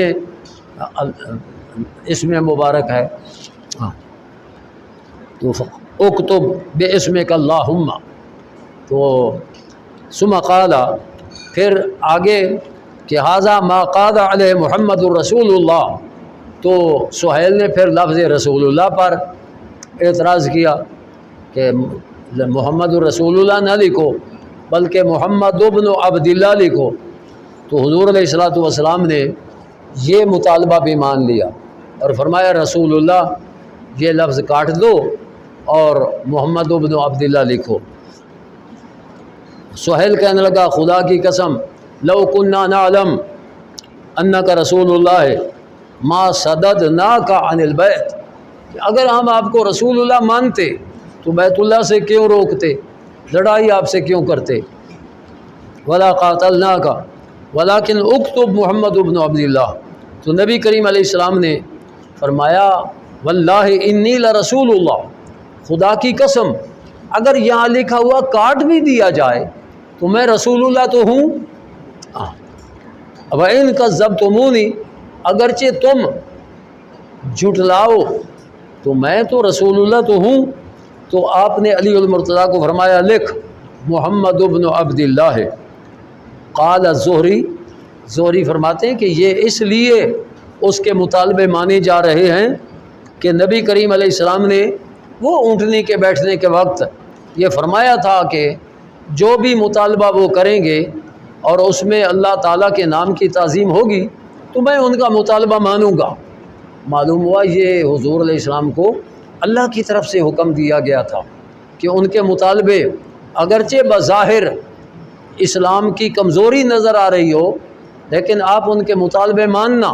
اسم مبارک ہے. تو اکتب بے اسمک اللہم. تو ثم قال، پھر آگے کہ ھذا ما قاد علیہ محمد الرسول اللہ. تو سہیل نے پھر لفظ رسول اللہ پر اعتراض کیا کہ محمد الرسول اللہ نہ لکھو بلکہ محمد ابن عبداللہ لکھو. تو حضور علیہ السلام نے یہ مطالبہ بھی مان لیا اور فرمایا رسول اللہ یہ لفظ کاٹ دو اور محمد ابن عبداللہ لکھو. سہیل کہنے لگا خدا کی قسم لو کننا نعلم انک رسول اللہ ما صددناک عن البیت، اگر ہم آپ کو رسول اللہ مانتے تو بیت اللہ سے کیوں روکتے، لڑائی آپ سے کیوں کرتے. ولا قاتلناک ولیکن اکتب محمد ابن عبداللہ. تو نبی کریم علیہ السلام نے فرمایا واللہ انی لرسول اللہ، خدا کی قسم اگر یہاں لکھا ہوا کاٹ بھی دیا جائے تو میں رسول اللہ تو ہوں. اب ان کذبتمونی، اگرچہ تم جھٹلاؤ تو میں تو رسول اللہ تو ہوں. تو آپ نے علی المرتضیٰ کو فرمایا لکھ محمد ابن عبداللہ ہے. قال الزہری، زہری فرماتے ہیں کہ یہ اس لیے اس کے مطالبے مانے جا رہے ہیں کہ نبی کریم علیہ السلام نے وہ اونٹنی کے بیٹھنے کے وقت یہ فرمایا تھا کہ جو بھی مطالبہ وہ کریں گے اور اس میں اللہ تعالیٰ کے نام کی تعظیم ہوگی تو میں ان کا مطالبہ مانوں گا. معلوم ہوا یہ حضور علیہ السلام کو اللہ کی طرف سے حکم دیا گیا تھا کہ ان کے مطالبے اگرچہ بظاہر اسلام کی کمزوری نظر آ رہی ہو لیکن آپ ان کے مطالبے ماننا.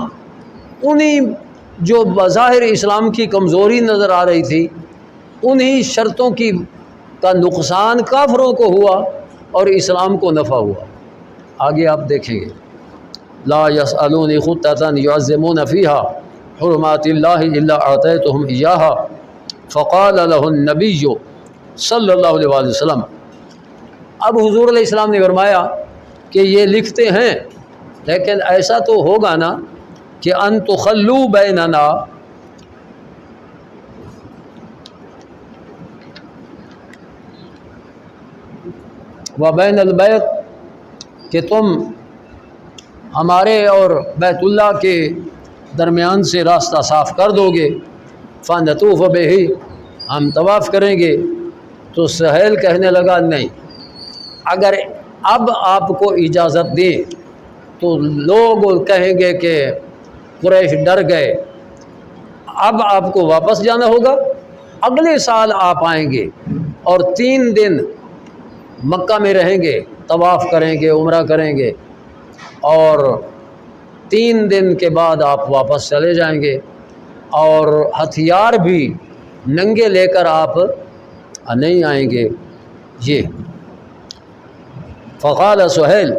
انہی جو بظاہر اسلام کی کمزوری نظر آ رہی تھی انہی شرطوں کا نقصان کافروں کو ہوا اور اسلام کو نفع ہوا. آگے آپ دیکھیں گے لا یسألونی خطۃ یعظمون فیہا حرمات اللہ الا اعطیتہم ایہا فقال لہ النبی صلی اللہ علیہ وسلم. اب حضور علیہ السلام نے فرمایا کہ یہ لکھتے ہیں لیکن ایسا تو ہوگا نا کہ ان تخلو بیننا، وبین البیت، کہ تم ہمارے اور بیت اللہ کے درمیان سے راستہ صاف کر دو گے. فنطوف بہ، ہم طواف کریں گے۔ تو سہیل کہنے لگا نہیں، اگر اب آپ کو اجازت دیں تو لوگ کہیں گے کہ قریش ڈر گئے، اب آپ کو واپس جانا ہوگا، اگلے سال آپ آئیں گے اور 3 دن مکہ میں رہیں گے، طواف کریں گے، عمرہ کریں گے، اور 3 دن کے بعد آپ واپس چلے جائیں گے، اور ہتھیار بھی ننگے لے کر آپ نہیں آئیں گے۔ یہ فقال سہیل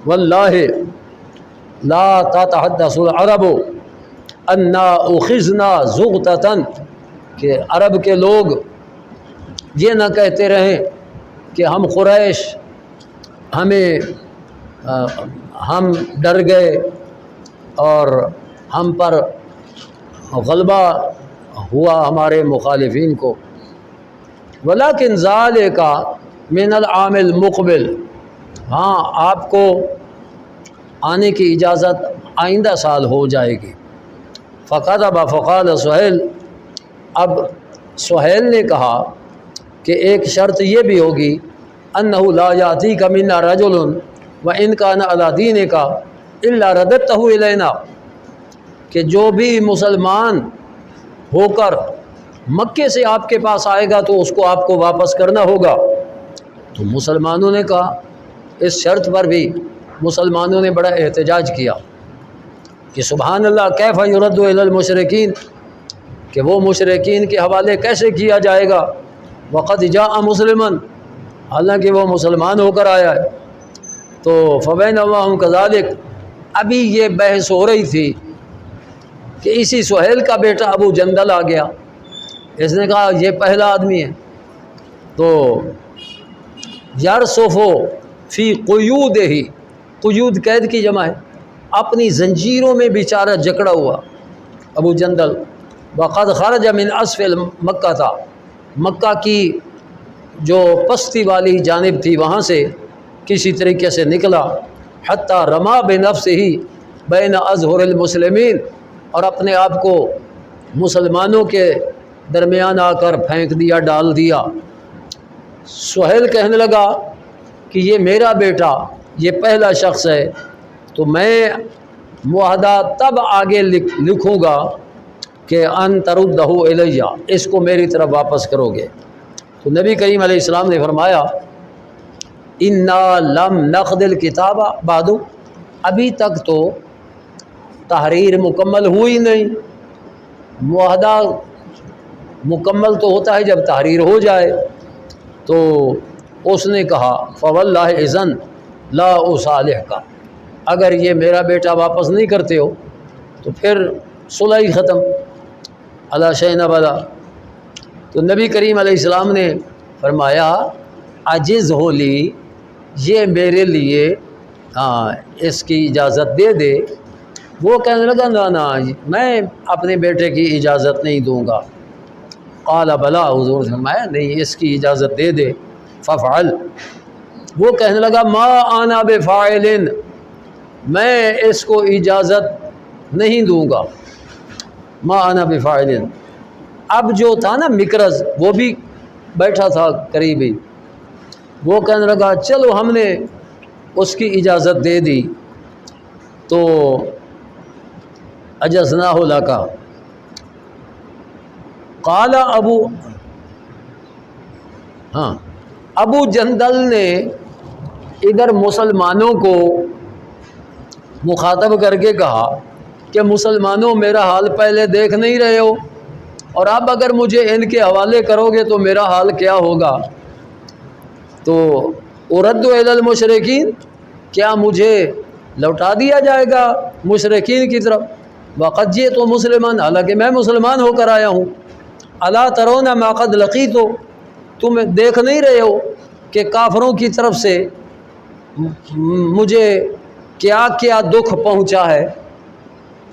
واللہ لا تتحدث العرب انا اخذنا زغتۃ، کہ عرب کے لوگ یہ نہ کہتے رہیں کہ ہم قریش ہم ڈر گئے اور ہم پر غلبہ ہوا ہمارے مخالفین کو۔ ولیکن ذالک من العام المقبل، ہاں آپ کو آنے کی اجازت آئندہ سال ہو جائے گی۔ فقال سہیل، اب سہیل نے کہا کہ ایک شرط یہ بھی ہوگی، انہ لا یاتیک منا رجل وان کان علی دینک الا رددتہ الینا، کہ جو بھی مسلمان ہو کر مکے سے آپ کے پاس آئے گا تو اس کو آپ کو واپس کرنا ہوگا۔ تو مسلمانوں نے کہا، اس شرط پر بھی مسلمانوں نے بڑا احتجاج کیا کہ سبحان اللہ کیف یرد الی المشرکین، کہ وہ مشرکین کے حوالے کیسے کیا جائے گا، وقد جاء مسلما، حالانکہ وہ مسلمان ہو کر آیا ہے۔ تو فبینما ہم کذالک، ابھی یہ بحث ہو رہی تھی کہ اسی سہیل کا بیٹا ابو جندل آ گیا، اس نے کہا یہ پہلا آدمی ہے۔ تو یرصف فی قیودہ، قیود قید کی جمع ہے، اپنی زنجیروں میں بیچارہ جکڑا ہوا ابو جندل۔ وقد خرج من اسفل مکہ تھا، مکہ کی جو پستی والی جانب تھی وہاں سے کسی طریقے سے نکلا، حتی رما بنفسہ بین اظہر المسلمین، اور اپنے آپ کو مسلمانوں کے درمیان آ کر پھینک دیا، ڈال دیا۔ سہیل کہنے لگا کہ یہ میرا بیٹا، یہ پہلا شخص ہے، تو میں معاہدہ تب آگے لکھوں گا کہ ان تردہ الیہ، اس کو میری طرف واپس کرو گے۔ تو نبی کریم علیہ السلام نے فرمایا انا لم نقض الکتاب بعد، ابھی تک تو تحریر مکمل ہوئی نہیں، معاہدہ مکمل تو ہوتا ہے جب تحریر ہو جائے۔ تو اس نے کہا فواللہ اذن لا اصالحک، اگر یہ میرا بیٹا واپس نہیں کرتے ہو تو پھر صلح ہی ختم، الا شیء بلا۔ تو نبی کریم علیہ السلام نے فرمایا عجز ہو لی، یہ میرے لیے اس کی اجازت دے دے۔ وہ کہنے لگا نا میں اپنے بیٹے کی اجازت نہیں دوں گا۔ قال بلا، حضور نے فرمایا نہیں، اس کی اجازت دے دے۔ ففعل، وہ کہنے لگا ما انا بفاعل، میں اس کو اجازت نہیں دوں گا، ما انا بفاعل۔ اب جو تھا نا مکرز، وہ بھی بیٹھا تھا قریبی، وہ کہنے لگا چلو ہم نے اس کی اجازت دے دی۔ تو اجزناہ لک، قال ابو جندل نے ادھر مسلمانوں کو مخاطب کر کے کہا کہ مسلمانوں میرا حال پہلے دیکھ نہیں رہے ہو، اور اب اگر مجھے ان کے حوالے کرو گے تو میرا حال کیا ہوگا؟ تو ارد الی المشرکین، کیا مجھے لوٹا دیا جائے گا مشرکین کی طرف؟ وقد جئت مسلمان، حالانکہ میں مسلمان ہو کر آیا ہوں۔ الا ترون ما قد لقیت، تم دیکھ نہیں رہے ہو کہ کافروں کی طرف سے مجھے کیا کیا دکھ پہنچا ہے،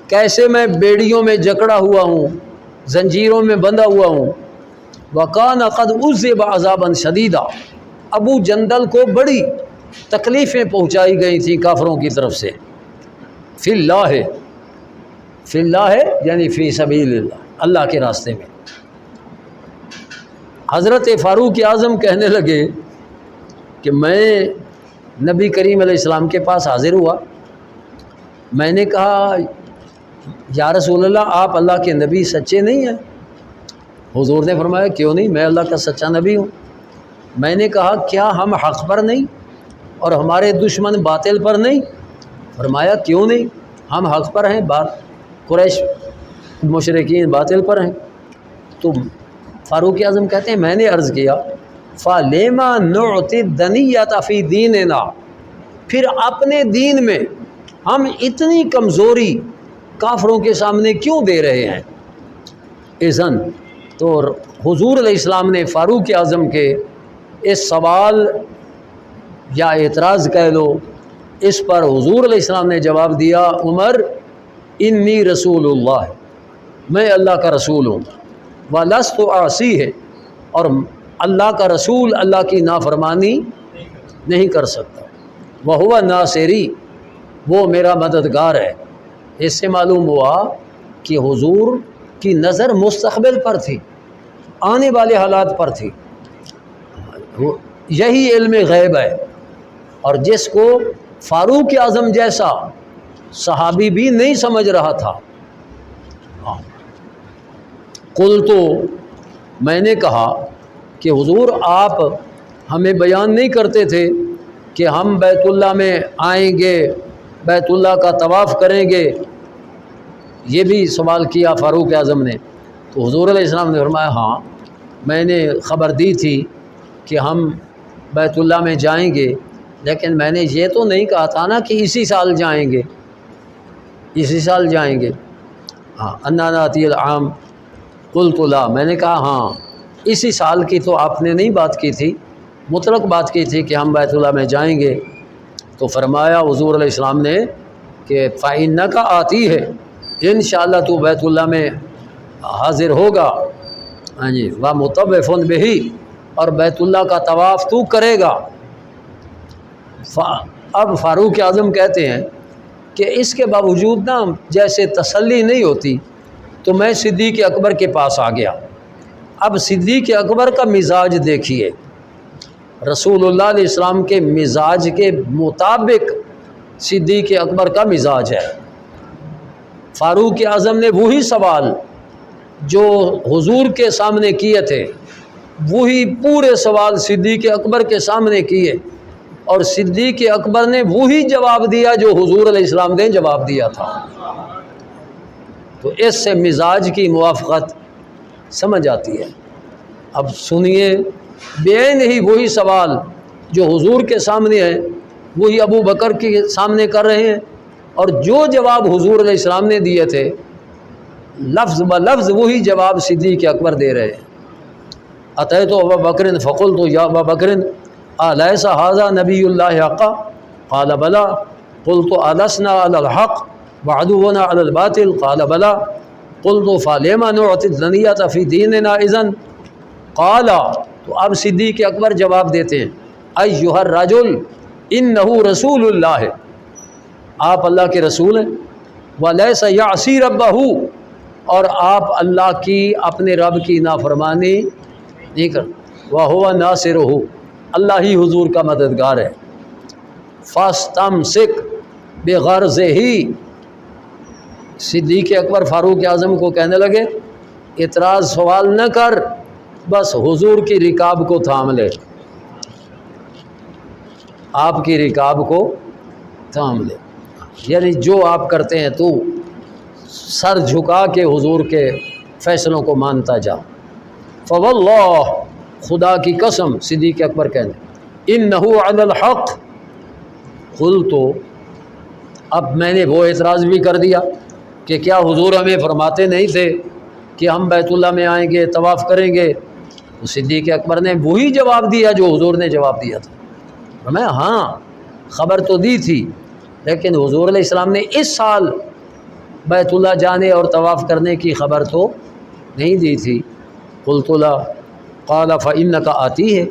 کیسے میں بیڑیوں میں جکڑا ہوا ہوں، زنجیروں میں بندھا ہوا ہوں۔ وکان قد عذب عذابا شدیدا، ابو جندل کو بڑی تکلیفیں پہنچائی گئی تھیں کافروں کی طرف سے۔ فی اللہ، فی اللہ یعنی فی سبیل اللہ، اللہ کے راستے میں۔ حضرت فاروق اعظم کہنے لگے کہ میں نبی کریم علیہ السلام کے پاس حاضر ہوا، میں نے کہا یا رسول اللہ آپ اللہ کے نبی سچے نہیں ہیں؟ حضور نے فرمایا کیوں نہیں، میں اللہ کا سچا نبی ہوں۔ میں نے کہا کیا ہم حق پر نہیں اور ہمارے دشمن باطل پر نہیں؟ فرمایا کیوں نہیں، ہم حق پر ہیں، قریش مشرکین باطل پر ہیں۔ تو فاروق اعظم کہتے ہیں میں نے عرض کیا فَلِمَ نُعْتِ الدَّنِيَّةَ فِي دِينِنَا، پھر اپنے دین میں ہم اتنی کمزوری کافروں کے سامنے کیوں دے رہے ہیں؟ اذن تو حضور علیہ السلام نے فاروق اعظم کے اس سوال یا اعتراض کہہ لو، اس پر حضور علیہ السلام نے جواب دیا عمر انی رسول اللہ، میں اللہ کا رسول ہوں، وَلَسْتُ عَاصِیہ، اور اللہ کا رسول اللہ کی نافرمانی نہیں کر سکتا، وَهُوَ ناصری، وہ میرا مددگار ہے۔ اس سے معلوم ہوا کہ حضور کی نظر مستقبل پر تھی، آنے والے حالات پر تھی، یہی علم غیب ہے، اور جس کو فاروق اعظم جیسا صحابی بھی نہیں سمجھ رہا تھا۔ قل تو میں نے کہا کہ حضور آپ ہمیں بیان نہیں کرتے تھے کہ ہم بیت اللہ میں آئیں گے، بیت اللہ کا طواف کریں گے؟ یہ بھی سوال کیا فاروق اعظم نے۔ تو حضور علیہ السلام نے فرمایا ہاں میں نے خبر دی تھی کہ ہم بیت اللہ میں جائیں گے، لیکن میں نے یہ تو نہیں کہا تھا نا کہ اسی سال جائیں گے، اسی سال جائیں گے۔ ہاں انا ناتی العام قلت لا، میں نے کہا ہاں اسی سال کی تو آپ نے نہیں بات کی تھی، مطلق بات کی تھی کہ ہم بیت اللہ میں جائیں گے۔ تو فرمایا حضور علیہ السلام نے کہ فَإِنَّكَ آتی ہے، انشاءاللہ تو بیت اللہ میں حاضر ہوگا، ہاں جی، وَمُطَوِّفٌ بِهِ، اور بیت اللہ کا طواف تو کرے گا۔ اب فاروق اعظم کہتے ہیں کہ اس کے باوجود نا جیسے تسلی نہیں ہوتی، تو میں صدیق اکبر کے پاس آ گیا۔ اب صدیق اکبر کا مزاج دیکھیے، رسول اللہ علیہ السلام کے مزاج کے مطابق صدیق اکبر کا مزاج ہے۔ فاروق اعظم نے وہی سوال جو حضور کے سامنے کیے تھے، وہی پورے سوال صدیق اکبر کے سامنے کیے، اور صدیق اکبر نے وہی جواب دیا جو حضور علیہ السلام نے جواب دیا تھا۔ تو اس سے مزاج کی موافقت سمجھ آتی ہے۔ اب سنیے، بین ہی وہی سوال جو حضور کے سامنے ہے وہی ابو بکر کے سامنے کر رہے ہیں، اور جو جواب حضور علیہ السلام نے دیے تھے لفظ بلفظ وہی جواب صدیق اکبر دے رہے ہیں۔ اتیت ابا بکر فقلت یا ابا بکر الیس ھذا نبی اللہ حقا قال بلا قلت السنا علی الحق وعدونا علی الباطل قال بلا قلت فلما نعطي الدنية في ديننا اذن قال، تو اب صدیق اکبر جواب دیتے ہیں ایھا الرجل انہ رسول اللہ، آپ اللہ کے رسول ہیں، ولیس یعصی ربہ، اور آپ اللہ کی اپنے رب کی نافرمانی نہیں کر، وہو ناصرہ، اللہ ہی حضور کا مددگار ہے۔ فاستمسک بغرضہ، صدیق اکبر فاروق اعظم کو کہنے لگے اعتراض سوال نہ کر، بس حضور کی رکاب کو تھام لے، آپ کی رکاب کو تھام لے، یعنی جو آپ کرتے ہیں تو سر جھکا کے حضور کے فیصلوں کو مانتا جا۔ فواللہ، خدا کی قسم، صدیق اکبر کہنے انہ علی الحق قلت، اب میں نے وہ اعتراض بھی کر دیا کہ کیا حضور ہمیں فرماتے نہیں تھے کہ ہم بیت اللہ میں آئیں گے، طواف کریں گے؟ تو صدیق اکبر نے وہی جواب دیا جو حضور نے جواب دیا تھا۔ میں ہاں خبر تو دی تھی، لیکن حضور علیہ السلام نے اس سال بیت اللہ جانے اور طواف کرنے کی خبر تو نہیں دی تھی۔ قلت لا قال فإنک آتی ہے،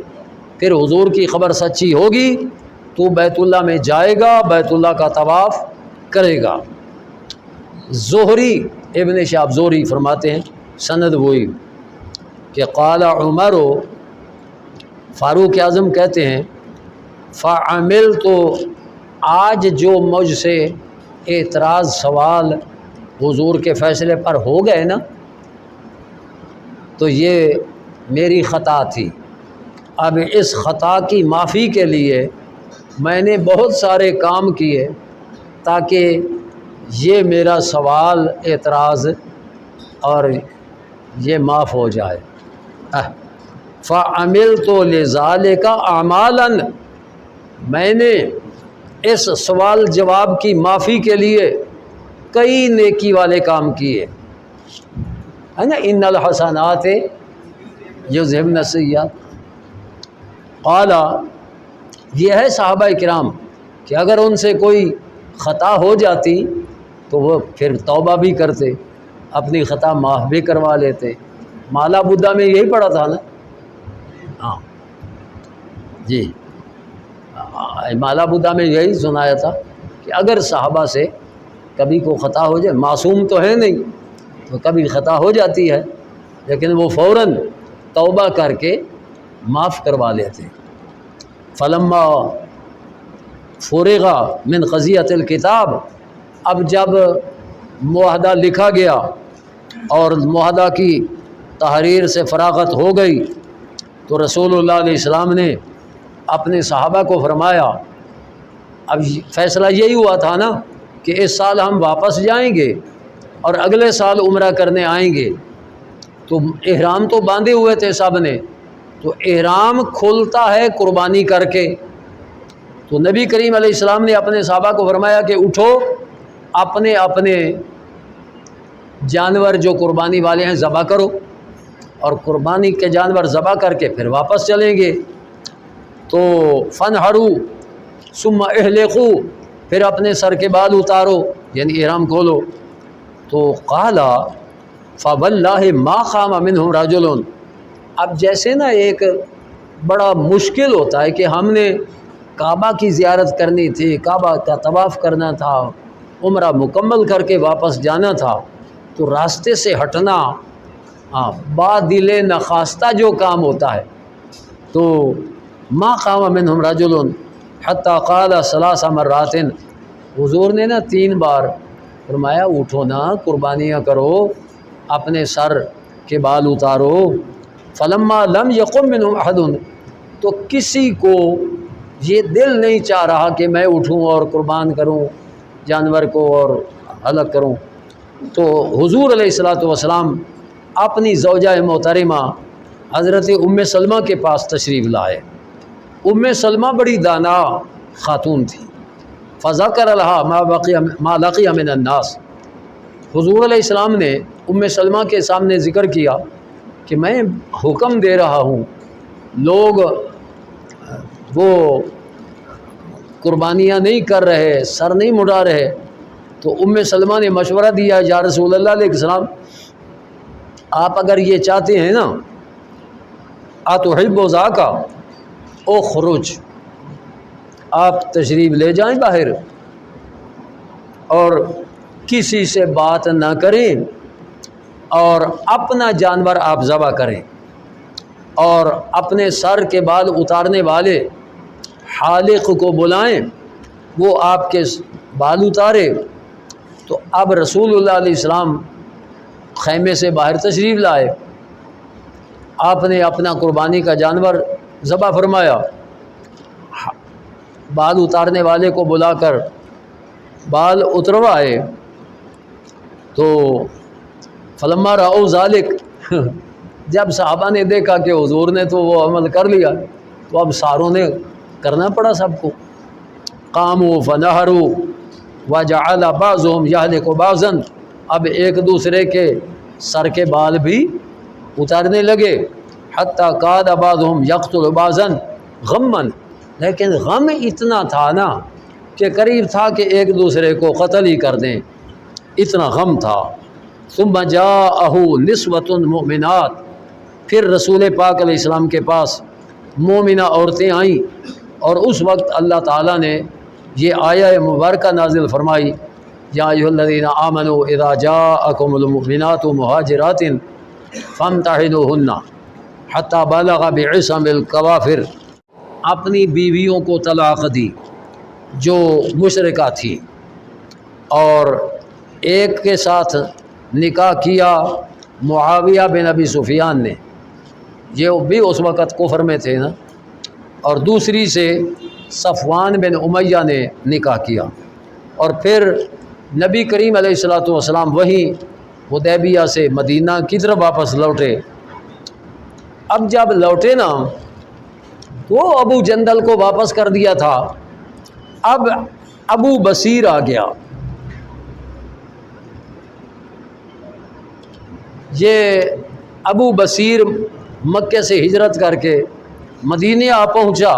پھر حضور کی خبر سچی ہوگی تو بیت اللہ میں جائے گا، بیت اللہ کا طواف کرے گا۔ زہری ابن شہاب زہری فرماتے ہیں، سند وہی کہ قال عمر فاروق اعظم کہتے ہیں فعمل تو آج جو مجھ سے اعتراض سوال حضور کے فیصلے پر ہو گئے نا، تو یہ میری خطا تھی۔ اب اس خطا کی معافی کے لیے میں نے بہت سارے کام کیے تاکہ یہ میرا سوال اعتراض اور یہ معاف ہو جائے۔ فَعَمِلْتُ لِذَلِكَ أَعْمَالًا، میں نے اس سوال جواب کی معافی کے لیے کئی نیکی والے کام کیے، ہے نا، ان الحسنات یذہبن السیئات۔ قال، یہ ہے صحابہ کرام کہ اگر ان سے کوئی خطا ہو جاتی تو وہ پھر توبہ بھی کرتے، اپنی خطا معاف بھی کروا لیتے۔ مالا بدھا میں یہی پڑھا تھا نا، ہاں جی، مالا بدھا میں یہی سنایا تھا کہ اگر صحابہ سے کبھی کو خطا ہو جائے، معصوم تو ہے نہیں، تو کبھی خطا ہو جاتی ہے، لیکن وہ فوراً توبہ کر کے معاف کروا لیتے۔ فلما فرغ من قضیۃ الکتاب، اب جب معاہدہ لکھا گیا اور معاہدہ کی تحریر سے فراغت ہو گئی، تو رسول اللہ علیہ السلام نے اپنے صحابہ کو فرمایا، اب فیصلہ یہی ہوا تھا نا کہ اس سال ہم واپس جائیں گے اور اگلے سال عمرہ کرنے آئیں گے، تو احرام تو باندھے ہوئے تھے سب نے، تو احرام کھلتا ہے قربانی کر کے۔ تو نبی کریم علیہ السلام نے اپنے صحابہ کو فرمایا کہ اٹھو، اپنے اپنے جانور جو قربانی والے ہیں ذبح کرو، اور قربانی کے جانور ذبح کر کے پھر واپس چلیں گے۔ تو فنحروا ثم احلقوا، پھر اپنے سر کے بال اتارو، یعنی احرام کھولو۔ تو قال فواللہ ما خام منہم رجل، اب جیسے نا ایک بڑا مشکل ہوتا ہے کہ ہم نے کعبہ کی زیارت کرنی تھی، کعبہ کا طواف کرنا تھا، عمرہ مکمل کر کے واپس جانا تھا، تو راستے سے ہٹنا با دل نخواستہ جو کام ہوتا ہے، تو ما قام منہم رجل حتی قال ثلاث مرات، حضور نے نا 3 بار فرمایا اٹھو نا، قربانیاں کرو، اپنے سر کے بال اتارو۔ فلما لم یقم منہم احد، تو کسی کو یہ دل نہیں چاہ رہا کہ میں اٹھوں اور قربان کروں جانور کو اور ہلاک کروں، تو حضور علیہ الصلوۃ والسلام اپنی زوجہ محترمہ حضرت ام سلمہ کے پاس تشریف لائے۔ ام سلمہ بڑی دانا خاتون تھی۔ فذکر لها ما لقی من الناس، حضور علیہ السلام نے ام سلمہ کے سامنے ذکر کیا کہ میں حکم دے رہا ہوں، لوگ وہ قربانیاں نہیں کر رہے، سر نہیں مڑا رہے، تو ام سلمہ نے مشورہ دیا، یا رسول اللہ علیہ السلام، آپ اگر یہ چاہتے ہیں نا، اتحب ذاک اخرج، آپ تشریف لے جائیں باہر اور کسی سے بات نہ کریں، اور اپنا جانور آپ ذبح کریں، اور اپنے سر کے بال اتارنے والے حالق کو بلائیں، وہ آپ کے بال اتارے۔ تو اب رسول اللہ علیہ السلام خیمے سے باہر تشریف لائے، آپ نے اپنا قربانی کا جانور ذبح فرمایا، بال اتارنے والے کو بلا کر بال اتروائے۔ تو فلما رأوا ذلک، جب صحابہ نے دیکھا کہ حضور نے تو وہ عمل کر لیا، تو اب ساروں نے کرنا پڑا سب کو۔ قاموا فنہروا وجعل بعضهم یحلق بعضا، اب ایک دوسرے کے سر کے بال بھی اتارنے لگے۔ حتی کاد بعضهم یقتل بعضا غما، لیکن غم اتنا تھا نا کہ قریب تھا کہ ایک دوسرے کو قتل ہی کر دیں، اتنا غم تھا۔ ثم جاءہ نسوۃ مؤمنات، پھر رسول پاک علیہ السلام کے پاس مومنہ عورتیں آئیں، اور اس وقت اللہ تعالیٰ نے یہ آیہ مبارکہ نازل فرمائی، یا ایھا الذین آمنوا اذا جاءکم المؤمنات مہاجرات فامتحنوہن حتی بلغ بعصم الکوافر، اپنی بیویوں کو طلاق دی جو مشرکہ تھی، اور ایک کے ساتھ نکاح کیا معاویہ بن ابی سفیان نے، یہ بھی اس وقت کفر میں تھے نا، اور دوسری سے صفوان بن امیہ نے نکاح کیا، اور پھر نبی کریم علیہ الصلوۃ والسلام وہیں حدیبیہ سے مدینہ کی طرف واپس لوٹے۔ اب جب لوٹے نا تو ابو جندل کو واپس کر دیا تھا، اب ابو بصیر آ گیا۔ یہ ابو بصیر مکے سے ہجرت کر کے مدینے آ پہنچا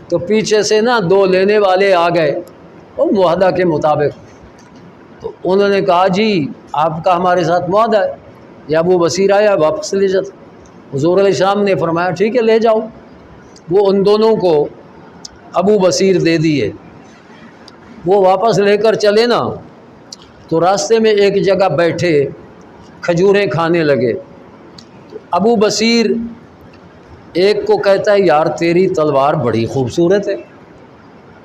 تو پیچھے سے نا دو لینے والے آ گئے وہ معاہدہ کے مطابق، تو انہوں نے کہا جی آپ کا ہمارے ساتھ معاہدہ ہے، یہ ابو بصیر آیا واپس لے جاتا۔ حضور علیہ السلام نے فرمایا ٹھیک ہے لے جاؤ، وہ ان دونوں کو ابو بصیر دے دیے۔ وہ واپس لے کر چلے نا تو راستے میں ایک جگہ بیٹھے کھجوریں کھانے لگے۔ ابو بصیر ایک کو کہتا ہے یار تیری تلوار بڑی خوبصورت ہے،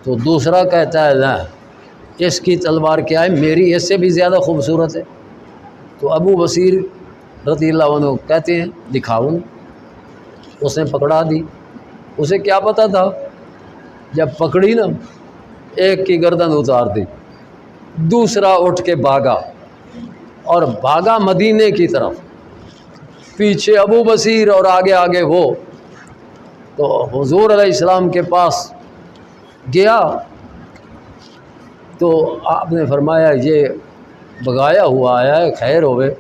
تو دوسرا کہتا ہے نہ اس کی تلوار کیا ہے، میری اس سے بھی زیادہ خوبصورت ہے۔ تو ابو بصیر رضی اللہ عنہ کہتے ہیں دکھاؤ، اس نے پکڑا دی۔ اسے کیا پتہ تھا، جب پکڑی نا ایک کی گردن اتار دی، دوسرا اٹھ کے بھاگا اور بھاگا مدینے کی طرف، پیچھے ابو بصیر اور آگے آگے وہ۔ تو حضور علیہ السلام کے پاس گیا تو آپ نے فرمایا یہ بگایا ہوا آیا ہے خیر ہوئے،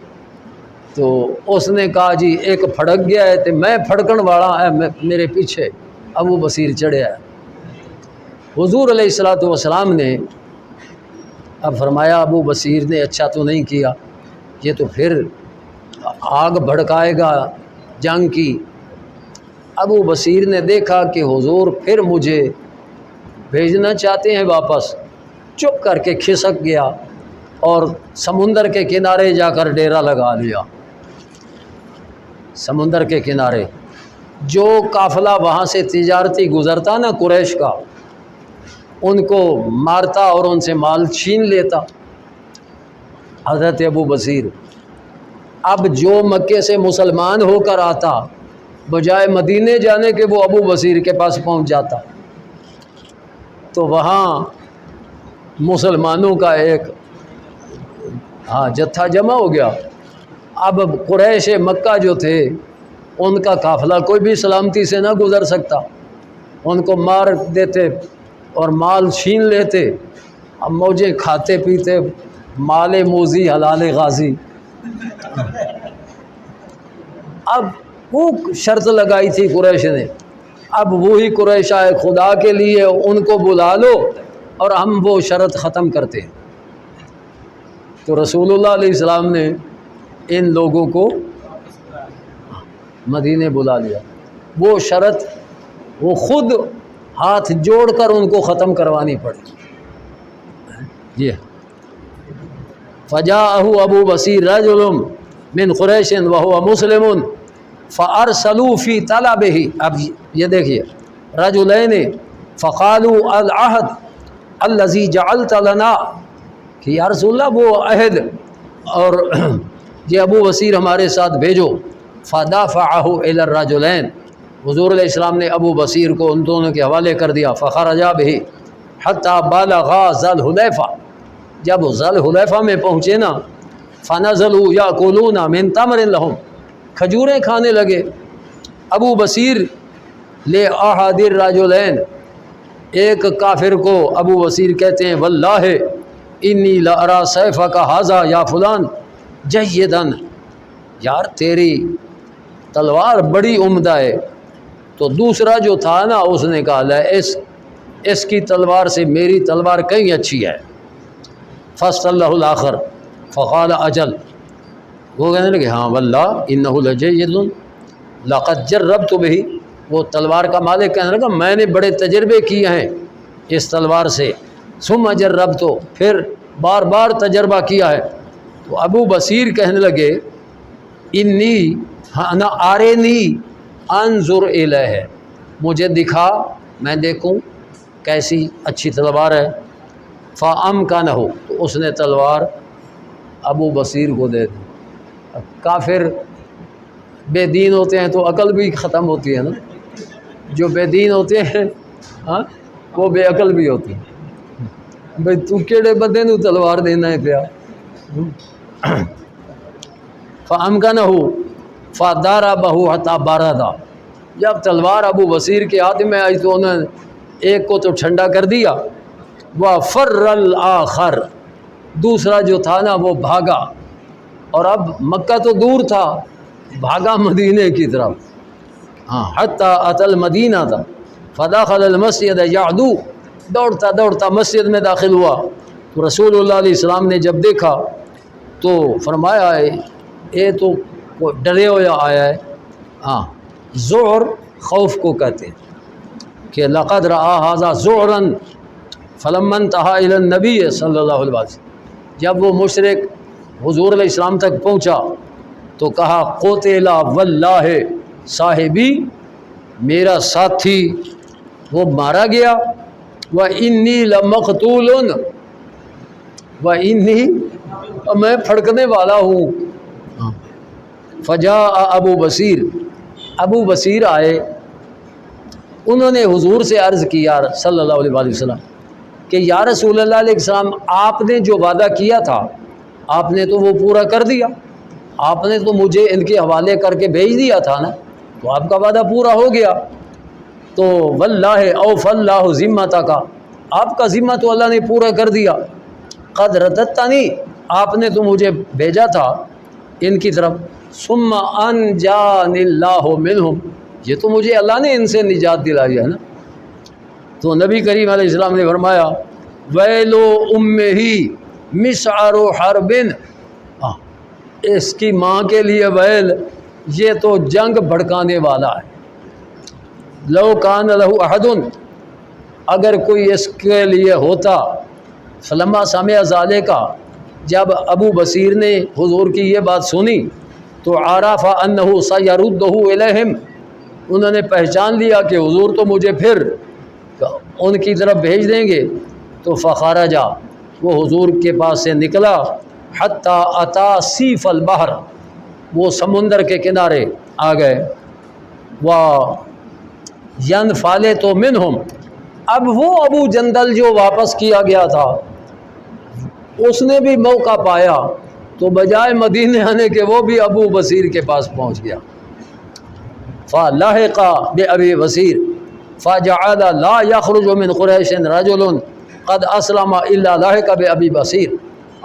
تو اس نے کہا جی ایک پھڑک گیا ہے تو میں پھڑکن والا ہے میرے پیچھے ابو بصیر چڑھیا ہے۔ حضور علیہ الصلوۃ والسلام نے اب فرمایا ابو بصیر نے اچھا تو نہیں کیا، یہ تو پھر آگ بھڑکائے گا جنگ کی۔ ابو بصیر نے دیکھا کہ حضور پھر مجھے بھیجنا چاہتے ہیں واپس، چپ کر کے کھسک گیا اور سمندر کے کنارے جا کر ڈیرا لگا لیا۔ سمندر کے کنارے جو قافلہ وہاں سے تجارتی گزرتا نا قریش کا، ان کو مارتا اور ان سے مال چھین لیتا حضرت ابو بصیر۔ اب جو مکے سے مسلمان ہو کر آتا بجائے مدینے جانے کے وہ ابو بصیر کے پاس پہنچ جاتا، تو وہاں مسلمانوں کا ایک جتھا جمع ہو گیا۔ اب قریش مکہ جو تھے ان کا قافلہ کوئی بھی سلامتی سے نہ گزر سکتا، ان کو مار دیتے اور مال چھین لیتے۔ اب موجیں کھاتے پیتے، مال موزی حلال غازی۔ اب وہ شرط لگائی تھی قریش نے، اب وہی قریش آئے خدا کے لیے ان کو بلا لو اور ہم وہ شرط ختم کرتے ہیں۔ تو رسول اللہ علیہ السلام نے ان لوگوں کو مدینے بلا لیا، وہ شرط وہ خود ہاتھ جوڑ کر ان کو ختم کروانی پڑی۔ یہ فجاءہ ابو بصیر رجل من قریش وهو مسلم فارسلوا فی طلبہ، اب یہ دیکھیے رجلین فقالوا العہد الذی جعلت لنا، کہ یا رسول اللہ وہ عہد اور یہ ابو بصیر ہمارے ساتھ بھیجو۔ فدافعہ الی الرجلین، حضور علیہ السلام نے ابو بصیر کو ان دونوں کے حوالے کر دیا۔ فخرجا بہ حتی بلغا ذی الحلیفہ، جب ذی الحلیفہ میں پہنچے نا فنزلوا یاکلون من تمر لہم، کھجوریں کھانے لگے۔ ابو بصیر لے احد الرجلین، ایک کافر کو ابو بصیر کہتے ہیں واللہ انی لارا سیفک ھذا یا فلان جیدا، یار تیری تلوار بڑی عمدہ ہے۔ تو دوسرا جو تھا نا اس نے کہا لا اس کی تلوار سے میری تلوار کہیں اچھی ہے۔ فصلہ الآخر فقال اجل، وہ کہنے لگے ہاں واللہ انہ لجید لقد جربت بہ، وہ تلوار کا مالک کہنے لگا میں نے بڑے تجربے کیے ہیں اس تلوار سے۔ ثم جربت، پھر بار بار تجربہ کیا ہے۔ تو ابو بصیر کہنے لگے انی، ہاں نہ آرینی انظر الیہ، مجھے دکھا میں دیکھوں کیسی اچھی تلوار ہے۔ فامکنہ، تو اس نے تلوار ابو بصیر کو دے دی۔ کافر بے دین ہوتے ہیں تو عقل بھی ختم ہوتی ہے نا، جو بے دین ہوتے ہیں ہاں وہ بے عقل بھی ہوتی ہے۔ بھئی تو کیڑے بندے نو تلوار دینا ہے پیا۔ فامکنہ فضربہ حتی برد، جب تلوار ابو بصیر کے ہاتھ میں آئی تو انہوں نے ایک کو تو ٹھنڈا کر دیا، وفر الآخر، دوسرا جو تھا نا وہ بھاگا، اور اب مکہ تو دور تھا، بھاگا مدینے کی طرف۔ ہاں حتی اتى المدینہ تھا، فدخل المسجد یعدو، دوڑتا دوڑتا مسجد میں داخل ہوا تو رسول اللہ علیہ السلام نے جب دیکھا تو فرمایا یہ تو ڈرے ہویا آیا ہے۔ ہاں ذعر خوف کو کہتے ہیں کہ لقد رآ ھذا ذعرا فلما انتہا الی النبی صلی اللہ علیہ وسلم، جب وہ مشرک حضور علیہ السلام تک پہنچا تو کہا قتل واللہ، صاحبی میرا ساتھی وہ مارا گیا، وانی لمقتول، وانی میں پھڑکنے والا ہوں۔ فجاء ابو بصیر، ابو بصیر آئے، انہوں نے حضور سے عرض کیا صلی اللہ علیہ وآلہ وسلم کہ یا رسول اللہ علیہ السلام، آپ نے جو وعدہ کیا تھا آپ نے تو وہ پورا کر دیا، آپ نے تو مجھے ان کے حوالے کر کے بھیج دیا تھا نا، تو آپ کا وعدہ پورا ہو گیا۔ تو واللہ اوف اللہ ذمتک، آپ کا ذمہ تو اللہ نے پورا کر دیا۔ قد رددتنی، آپ نے تو مجھے بھیجا تھا ان کی طرف، ثم انجانی اللہ منہم، یہ تو مجھے اللہ نے ان سے نجات دلائی ہے نا۔ تو نبی کریم علیہ السلام نے فرمایا ویلو امہ مسعر حرب، اس کی ماں کے لیے ویل، یہ تو جنگ بھڑکانے والا ہے۔ لو کان لہ احد، اگر کوئی اس کے لیے ہوتا، فلما سمع ذالک، جب ابو بصیر نے حضور کی یہ بات سنی تو عرف انہ سیردہ الیہم، انہوں نے پہچان لیا کہ حضور تو مجھے پھر ان کی طرف بھیج دیں گے، تو فخرجا، وہ حضور کے پاس سے نکلا، حتی اتا سیف البحر، وہ سمندر کے کنارے آ گئے، وَيَنْفَلِتُ مِنْهُمْ، اب وہ ابو جندل جو واپس کیا گیا تھا اس نے بھی موقع پایا تو بجائے مدینے آنے کے وہ بھی ابو بصیر کے پاس پہنچ گیا۔ فَلَحِقَ بِأَبِي بصیر فَجَعَلَ لَا يَخْرُجُ مِنْ قُرَيْشٍ رَجُلٌ قَدْ أَسْلَمَ إِلَّا لَحِقَ بِأَبِي بصیر،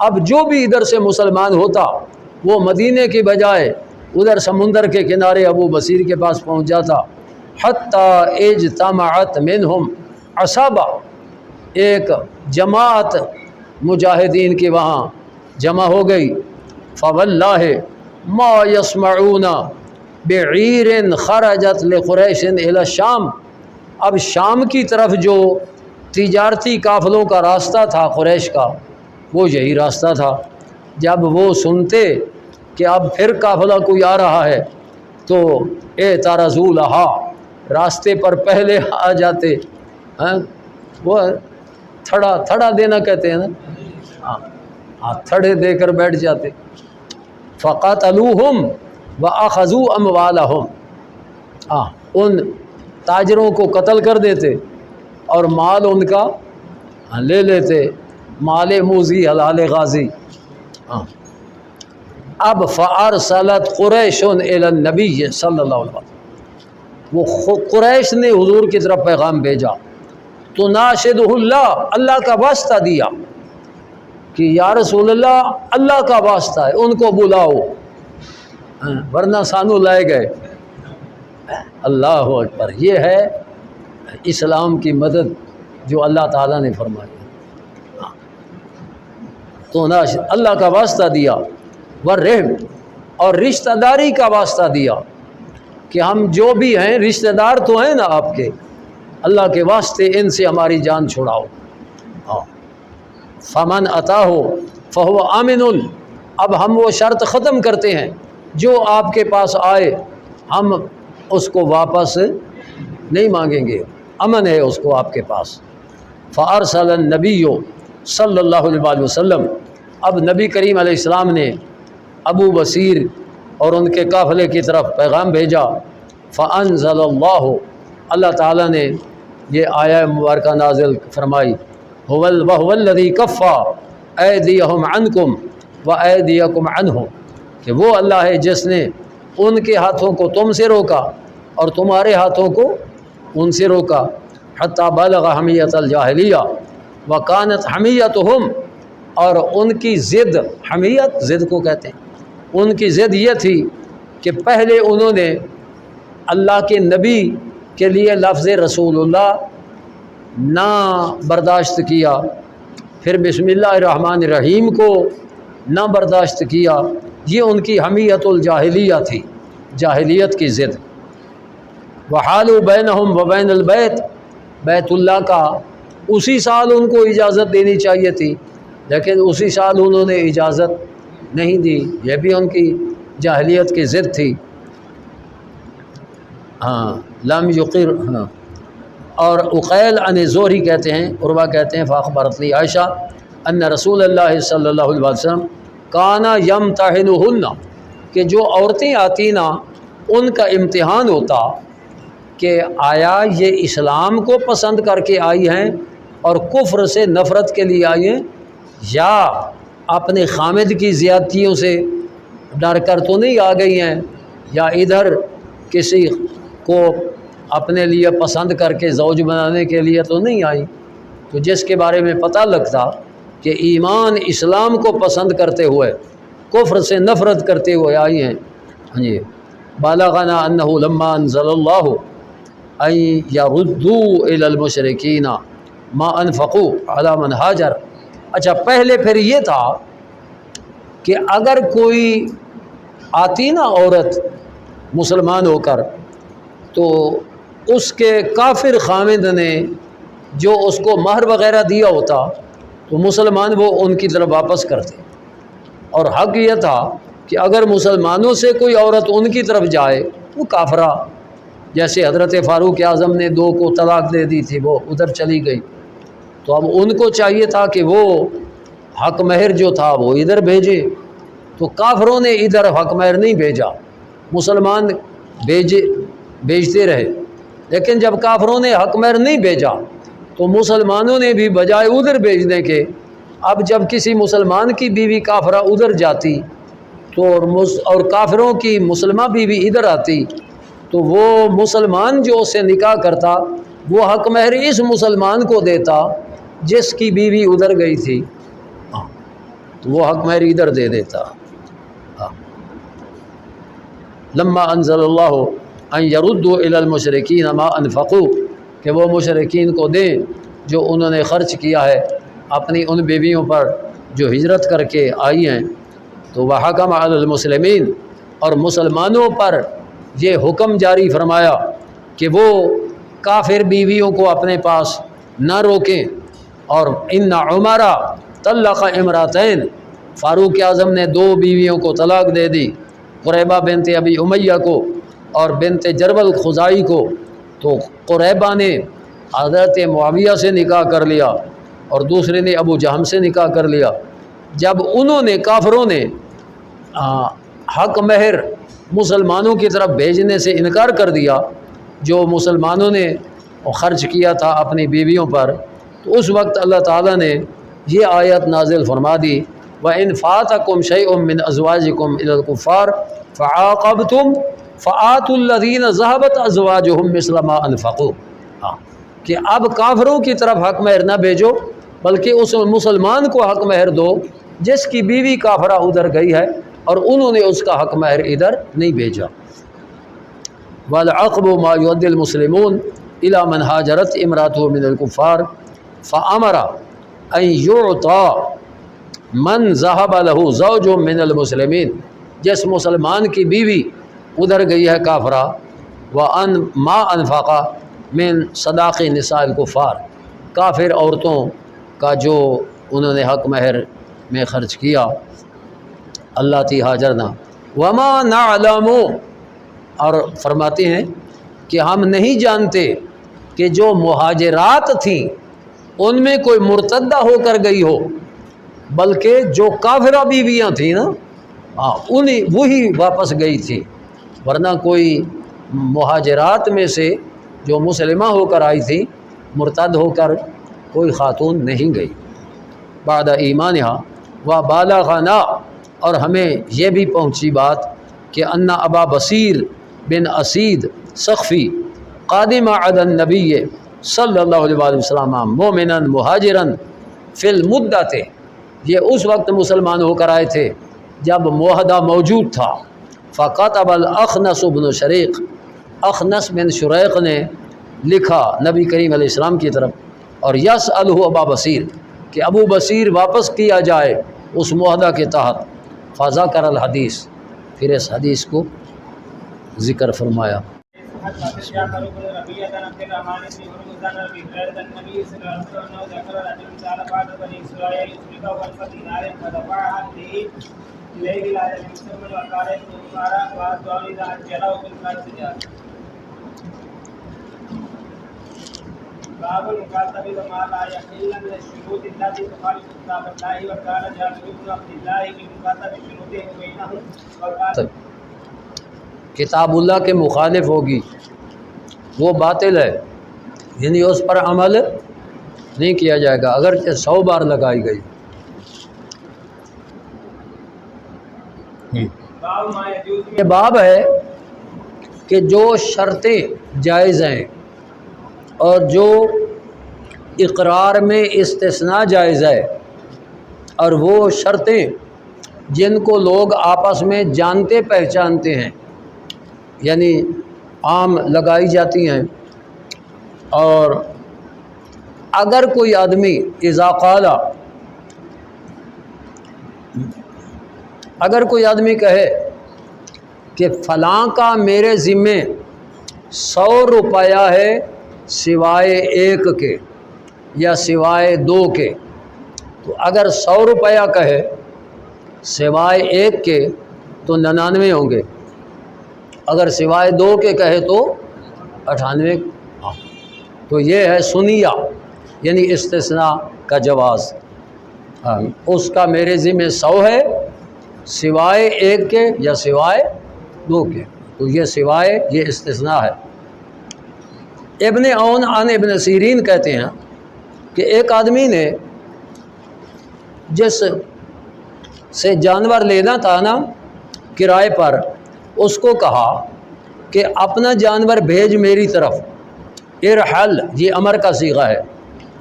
اب جو بھی ادھر سے مسلمان ہوتا وہ مدینے کی بجائے ادھر سمندر کے کنارے ابو بصیر کے پاس پہنچ جاتا۔ حتی اجتمعت منہم عصابہ، ایک جماعت مجاہدین کی وہاں جمع ہو گئی۔ فواللہ ما یسمعون بعیر خرجت لقریش الی الشام، اب شام کی طرف جو تجارتی قافلوں کا راستہ تھا قریش کا، وہ یہی راستہ تھا۔ جب وہ سنتے کہ اب پھر قافلہ کوئی آ رہا ہے تو اعترضوا لہا، راستے پر پہلے آ جاتے، وہ تھڑا دینا کہتے ہیں نا، تھڑے دے کر بیٹھ جاتے۔ فقاتلوہم واخذوا اموالہم، ان تاجروں کو قتل کر دیتے اور مال ان کا لے لیتے، مال موذی حلال غازی۔ اب فارسلت قریش الی النبی صلی اللہ علیہ وسلم، وہ قریش نے حضور کی طرف پیغام بھیجا، تناشدہ اللہ، اللہ کا واسطہ دیا کہ یا رسول اللہ اللہ کا واسطہ ہے ان کو بلاؤ، ورنہ سانو لائے گئے۔ اللہ اکبر، یہ ہے اسلام کی مدد جو اللہ تعالیٰ نے فرمائی۔ تو اللہ کا واسطہ دیا، والرحم، اور رشتہ داری کا واسطہ دیا کہ ہم جو بھی ہیں رشتہ دار تو ہیں نا آپ کے، اللہ کے واسطے ان سے ہماری جان چھڑاؤ۔ فمن اتاہ فہو آمن، اب ہم وہ شرط ختم کرتے ہیں جو آپ کے پاس آئے ہم اس کو واپس نہیں مانگیں گے، امن ہے اس کو آپ کے پاس۔ فارسل النبی صلی اللہ علیہ وسلم، اب نبی کریم علیہ السلام نے ابو بصیر اور ان کے قافلے کی طرف پیغام بھیجا۔ فانزل اللہ، اللہ تعالیٰ نے یہ آیہ مبارکہ نازل فرمائی، وَهُوَ الَّذِي كَفَّى أَيْدِيَهُمْ عَنْكُمْ وَأَيْدِيَكُمْ عَنْهُ، کہ وہ اللہ ہے جس نے ان کے ہاتھوں کو تم سے روکا اور تمہارے ہاتھوں کو ان سے روکا، حتیٰ بلغ حمیت الجاہلیہ وکانت حمیتہم، اور ان کی ضد، حمیت ضد کو کہتے ہیں، ان کی ضد یہ تھی کہ پہلے انہوں نے اللہ کے نبی کے لیے لفظ رسول اللہ نہ برداشت کیا، پھر بسم اللہ الرحمن الرحیم کو نہ برداشت کیا، یہ ان کی حمیت الجاہلیہ تھی، جاہلیت کی ضد۔ وحالوا بینہم وبین البیت، بیت اللہ کا اسی سال ان کو اجازت دینی چاہیے تھی، لیکن اسی سال انہوں نے اجازت نہیں دی، یہ بھی ان کی جاہلیت کی ضد تھی۔ لم یقر، اور عقیل عن زہری کہتے ہیں، عروہ کہتے ہیں، فاخبرت لی عائشہ ان رسول اللہ صلی اللہ علیہ وسلم کانا یمتحنہن، کہ جو عورتیں آتی نا ان کا امتحان ہوتا کہ آیا یہ اسلام کو پسند کر کے آئی ہیں اور کفر سے نفرت کے لیے آئی ہیں، یا اپنے خامد کی زیادتیوں سے ڈر کر تو نہیں آ گئی ہیں، یا ادھر کسی کو اپنے لیے پسند کر کے زوج بنانے کے لیے تو نہیں آئی۔ تو جس کے بارے میں پتہ لگتا کہ ایمان اسلام کو پسند کرتے ہوئے کفر سے نفرت کرتے ہوئے آئی ہیں۔ جی بالغنا انہ لما انزل اللہ ان یردوا الی المشرکین ما انفقوا علی من ہاجر۔ اچھا، پہلے پھر یہ تھا کہ اگر کوئی آتی نا عورت مسلمان ہو کر، تو اس کے کافر خامد نے جو اس کو مہر وغیرہ دیا ہوتا تو مسلمان وہ ان کی طرف واپس کرتے، اور حق یہ تھا کہ اگر مسلمانوں سے کوئی عورت ان کی طرف جائے وہ کافرہ، جیسے حضرت فاروق اعظم نے 2 کو طلاق دے دی تھی، وہ ادھر چلی گئی، تو اب ان کو چاہیے تھا کہ وہ حق مہر جو تھا وہ ادھر بھیجے، تو کافروں نے ادھر حق مہر نہیں بھیجا، مسلمان بھیجتے رہے، لیکن جب کافروں نے حق مہر نہیں بھیجا تو مسلمانوں نے بھی بجائے ادھر بھیجنے کے، اب جب کسی مسلمان کی بیوی کافرہ ادھر جاتی تو اور کافروں کی مسلمہ بیوی ادھر آتی، تو وہ مسلمان جو اسے نکاح کرتا وہ حق مہر اس مسلمان کو دیتا جس کی بیوی ادھر گئی تھی، تو وہ حق مہر ادھر دے دیتا۔ لما انزل اللہ ان یردوا الی المشرکین ما انفقوا، کہ وہ مشرکین کو دیں جو انہوں نے خرچ کیا ہے اپنی ان بیویوں پر جو ہجرت کر کے آئی ہیں، تو وحکم علی المسلمین، اور مسلمانوں پر یہ حکم جاری فرمایا کہ وہ کافر بیویوں کو اپنے پاس نہ روکیں۔ اور ان عمر طلق امراتین، فاروق اعظم نے 2 بیویوں کو طلاق دے دی، قریبہ بنت ابی امیہ کو اور بنت جربل خزائی کو، تو قریبہ نے حضرت معاویہ سے نکاح کر لیا اور دوسرے نے ابو جہم سے نکاح کر لیا۔ جب انہوں نے کافروں نے حق مہر مسلمانوں کی طرف بھیجنے سے انکار کر دیا جو مسلمانوں نے خرچ کیا تھا اپنی بیویوں پر، تو اس وقت اللہ تعالیٰ نے یہ آیت نازل فرما دی، وَإِنْ فَاتَكُمْ شَيْءٌ مِّنْ أَزْوَاجِكُمْ إِلَى الْكُفَّارِ فَعَاقَبْتُمْ فَآتُوا الَّذِينَ ذَهَبَتْ أَزْوَاجُهُمْ مِثْلَ مَا أَنفَقُوا، کہ اب کافروں کی طرف حق مہر نہ بھیجو بلکہ اس مسلمان کو حق مہر دو جس کی بیوی کافرہ ادھر گئی ہے اور انہوں نے اس کا حق مہر ادھر نہیں بھیجا۔ وَالْعَقْبُ مَا يُؤَدِّي الْمُسْلِمُونَ إِلَى مَنْ هَاجَرَتْ امْرَأَتُهُ مِنَ الْكُفَّارِ فَأَمَرَ أَنْ يُعْطَى مَنْ ذَهَبَ لَهُ زَوْجٌ مِّنَ الْمُسْلِمِينَ، جس مسلمان کی بیوی ادھر گئی ہے کافرہ، وَأَنْ مَا أَنْفَقَ مِنْ صَدَاقِ نِسَاءِ الْكُفَّارِ، کافر عورتوں کا جو انہوں نے حق مہر میں خرچ کیا، اللہ تی ہاجرنا، وما نعلم، اور فرماتے ہیں کہ ہم نہیں جانتے کہ جو مہاجرات تھیں ان میں کوئی مرتدہ ہو کر گئی ہو، بلکہ جو کافرہ بیویاں تھیں نا وہی واپس گئی تھی، ورنہ کوئی مہاجرات میں سے جو مسلمہ ہو کر آئی تھی مرتد ہو کر کوئی خاتون نہیں گئی۔ بعد ایمانہا و بالغنا، اور ہمیں یہ بھی پہنچی بات کہ ان ابا بصیر بن اسید سخفی قادم علی النبی صلی اللہ علیہ وسلم مومنا مہاجرا فی المدت، یہ اس وقت مسلمان ہو کر آئے تھے جب معاہدہ موجود تھا۔ فکتب الاخنس بن شریق، اخنس بن شریق نے لکھا نبی کریم علیہ السلام کی طرف، اور یسألہ ابا بصیر، کہ ابو بصیر واپس کیا جائے اس معاہدہ کے تحت۔ فذکر الحدیث، پھر اس حدیث کو ذکر فرمایا۔ باب المكاتب وما لا يحل من الشروط التي تخالف كتاب الله، وكان جابر بن عبد الله بمكاتب شروطه بينهم کتاب اللہ کے مخالف ہوگی وہ باطل ہے، یعنی اس پر عمل نہیں کیا جائے گا اگرچہ 100 بار لگائی گئی۔ یہ باب ہے کہ جو شرطیں جائز ہیں اور جو اقرار میں استثناء جائز ہے، اور وہ شرطیں جن کو لوگ آپس میں جانتے پہچانتے ہیں، یعنی عام لگائی جاتی ہیں، اور اگر کوئی آدمی اذا قال، اگر کوئی آدمی کہے کہ فلاں کا میرے ذمے 100 روپیہ ہے سوائے 1 کے یا سوائے 2 کے، تو اگر 100 روپیہ کہے سوائے 1 کے تو 99 ہوں گے، اگر سوائے 2 کے کہے تو 98۔ تو یہ ہے سنیہ، یعنی استثناء کا جواز۔ اس کا میرے ذمہ 100 ہے سوائے 1 کے یا سوائے 2 کے، تو یہ سوائے یہ استثناء ہے۔ ابن عون عن ابن سیرین کہتے ہیں کہ ایک آدمی نے جس سے جانور لینا تھا نا کرائے پر، اس کو کہا کہ اپنا جانور بھیج میری طرف، ارحل، یہ امر کا صیغہ ہے،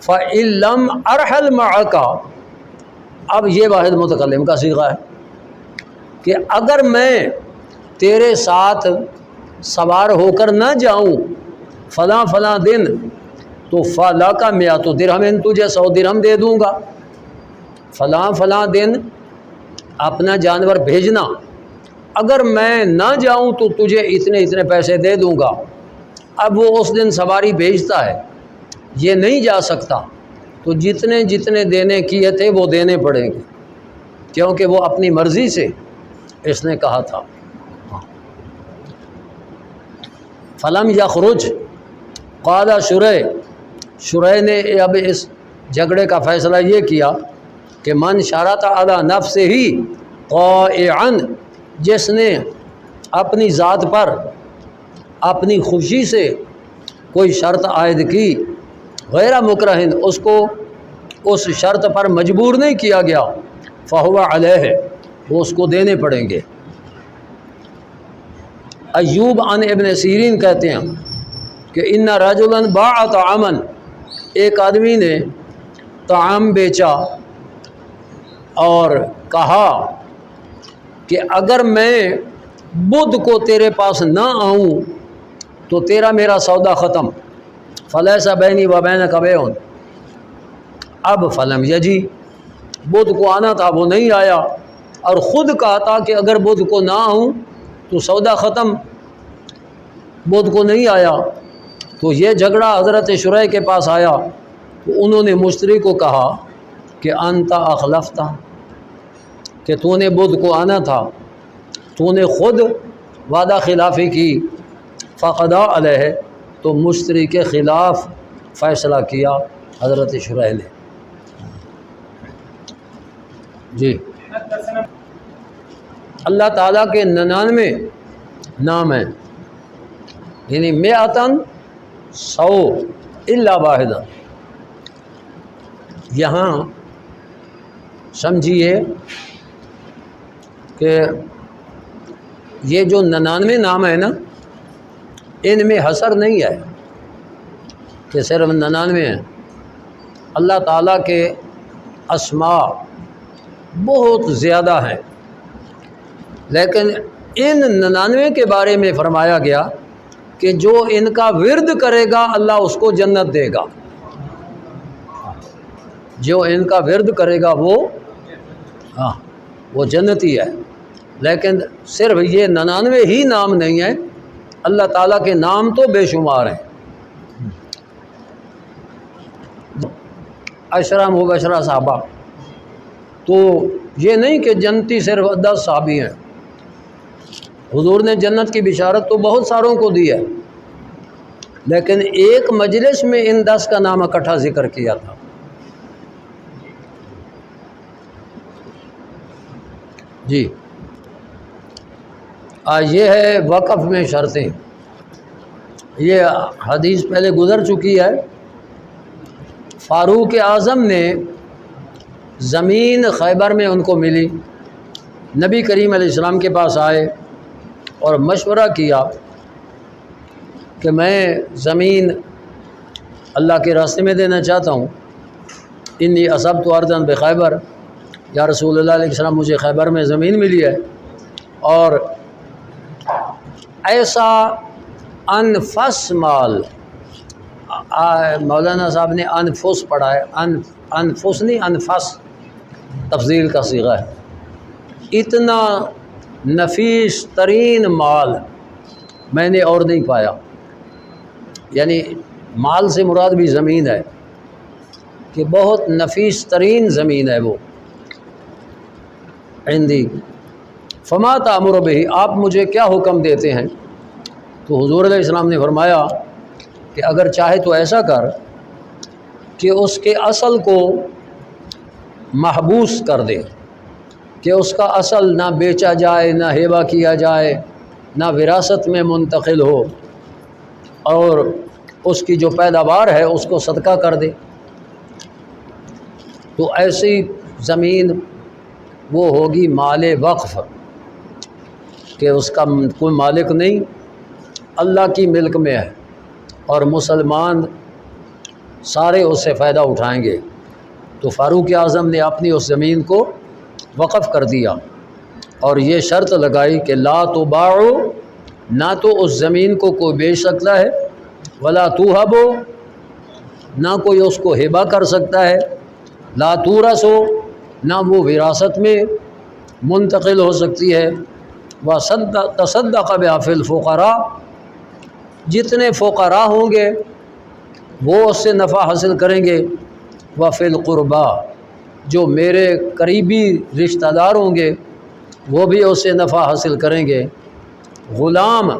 فَإِن لَّمْ أَرْحَلْ مَعَكَ، اب یہ واحد متکلم کا صیغہ ہے کہ اگر میں تیرے ساتھ سوار ہو کر نہ جاؤں فلاں فلاں دن، تو فَلَكَ مِئَةُ دِرْہَمٍ، تجھے 100 درہم دے دوں گا۔ فلاں فلاں دن اپنا جانور بھیجنا، اگر میں نہ جاؤں تو تجھے اتنے پیسے دے دوں گا۔ اب وہ اس دن سواری بھیجتا ہے، یہ نہیں جا سکتا، تو جتنے دینے کیے تھے وہ دینے پڑیں گے، کیونکہ وہ اپنی مرضی سے اس نے کہا تھا۔ فلم یخرج، قال شریح نے اب اس جھگڑے کا فیصلہ یہ کیا کہ من شرط علی نفسہ طائعا، جس نے اپنی ذات پر اپنی خوشی سے کوئی شرط عائد کی، غیر مکرہن، اس کو اس شرط پر مجبور نہیں کیا گیا، فہو علیہ، وہ اس کو دینے پڑیں گے۔ ایوب عن ابن سیرین کہتے ہیں کہ ان رجلا باع طعاما، ایک آدمی نے طعام بیچا اور کہا کہ اگر میں بدھ کو تیرے پاس نہ آؤں تو تیرا میرا سودا ختم، فلیس بینی و بینک بیع، اب فلم یجی، بدھ کو آنا تھا وہ نہیں آیا، اور خود کہا تھا کہ اگر بدھ کو نہ آؤں تو سودا ختم، بدھ کو نہیں آیا، تو یہ جھگڑا حضرت شریح کے پاس آیا، تو انہوں نے مشتری کو کہا کہ انت اخلفتا، کہ تو نے بدھ کو آنا تھا، تو نے خود وعدہ خلافی کی، فقضا علیہ، تو مشتری کے خلاف فیصلہ کیا حضرت شریح نے۔ جی، اللہ تعالیٰ کے 99 نام ہیں، یعنی 100 الا واحدہ۔ یہاں سمجھیے کہ یہ جو 99 نام ہیں نا، ان میں حصر نہیں ہے کہ صرف 99 ہیں۔ اللہ تعالیٰ کے اسماء بہت زیادہ ہیں، لیکن ان 99 کے بارے میں فرمایا گیا کہ جو ان کا ورد کرے گا اللہ اس کو جنت دے گا۔ جو ان کا ورد کرے گا وہ جنتی ہے۔ لیکن صرف یہ 99 ہی نام نہیں ہیں، اللہ تعالیٰ کے نام تو بے شمار ہیں۔ عشرہ مبشرہ صحابہ، تو یہ نہیں کہ جنتی صرف 10 صحابی ہیں۔ حضور نے جنت کی بشارت تو بہت ساروں کو دی ہے، لیکن ایک مجلس میں ان 10 کا نام اکٹھا ذکر کیا تھا۔ جی، یہ ہے وقف میں شرطیں۔ یہ حدیث پہلے گزر چکی ہے۔ فاروق اعظم نے زمین خیبر میں ان کو ملی، نبی کریم علیہ السلام کے پاس آئے اور مشورہ کیا کہ میں زمین اللہ کے راستے میں دینا چاہتا ہوں۔ انی اصبت ارضا بخیبر، یا رسول اللہ علیہ السلام مجھے خیبر میں زمین ملی ہے، اور ایسا انفس مال، مولانا صاحب نے انفس پڑھا ہے، انفس نہیں انفس، تفضیل کا صیغہ ہے۔ اتنا نفیس ترین مال میں نے اور نہیں پایا، یعنی مال سے مراد بھی زمین ہے کہ بہت نفیس ترین زمین ہے وہ عندی۔ فما تأمر بہ، آپ مجھے کیا حکم دیتے ہیں؟ تو حضور علیہ السلام نے فرمایا کہ اگر چاہے تو ایسا کر کہ اس کے اصل کو محبوس کر دے، کہ اس کا اصل نہ بیچا جائے، نہ ہیبہ کیا جائے، نہ وراثت میں منتقل ہو، اور اس کی جو پیداوار ہے اس کو صدقہ کر دے۔ تو ایسی زمین وہ ہوگی مال وقف، کہ اس کا کوئی مالک نہیں، اللہ کی ملک میں ہے، اور مسلمان سارے اس سے فائدہ اٹھائیں گے۔ تو فاروق اعظم نے اپنی اس زمین کو وقف کر دیا، اور یہ شرط لگائی کہ لا تباع، نہ تو اس زمین کو کوئی بیچ سکتا ہے، ولا توہب، نہ کوئی اس کو ہبہ کر سکتا ہے، لا تورث، نہ وہ وراثت میں منتقل ہو سکتی ہے، تصدق بہا فی الفقراء، جتنے فقراء ہوں گے وہ اس سے نفع حاصل کریں گے، وفی القربا، جو میرے قریبی رشتہ دار ہوں گے وہ بھی اس سے نفع حاصل کریں گے، غلام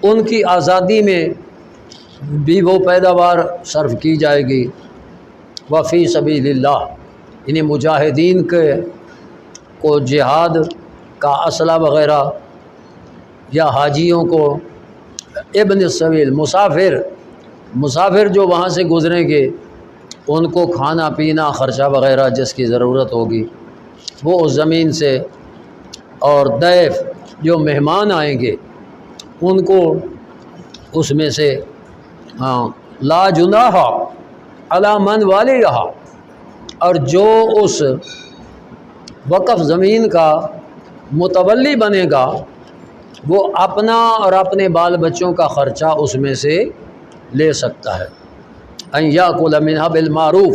ان کی آزادی میں بھی وہ پیداوار صرف کی جائے گی، وفی سبیل اللہ، یعنی مجاہدین کو جہاد کا اسلحہ وغیرہ، یا حاجیوں کو، ابن السبیل، مسافر جو وہاں سے گزریں گے ان کو کھانا پینا خرچہ وغیرہ جس کی ضرورت ہوگی وہ اس زمین سے، اور ضیف جو مہمان آئیں گے ان کو اس میں سے، لا جناح علی من والیہا، اور جو اس وقف زمین کا متولی بنے گا وہ اپنا اور اپنے بال بچوں کا خرچہ اس میں سے لے سکتا ہے۔ ان یاکل منھا بالمعروف،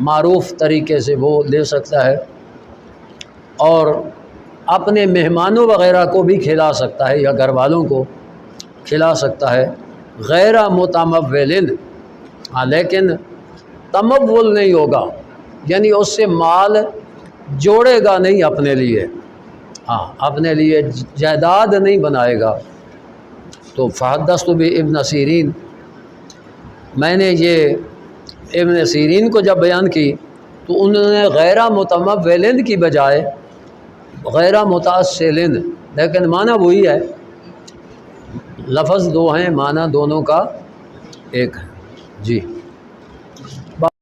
معروف طریقے سے وہ لے سکتا ہے، اور اپنے مہمانوں وغیرہ کو بھی کھلا سکتا ہے، یا گھر والوں کو کھلا سکتا ہے، غیر متمول، لیکن تمول نہیں ہوگا، یعنی اس سے مال جوڑے گا نہیں اپنے لیے، ہاں اپنے لیے جائیداد نہیں بنائے گا۔ تو فحدثت بابن سیرین، میں نے یہ ابن سیرین کو جب بیان کی تو انہوں نے غیر متمولن کی بجائے غیر متاصلن، لیکن معنی وہی ہے، لفظ دو ہیں، معنی دونوں کا ایک ہے۔ جی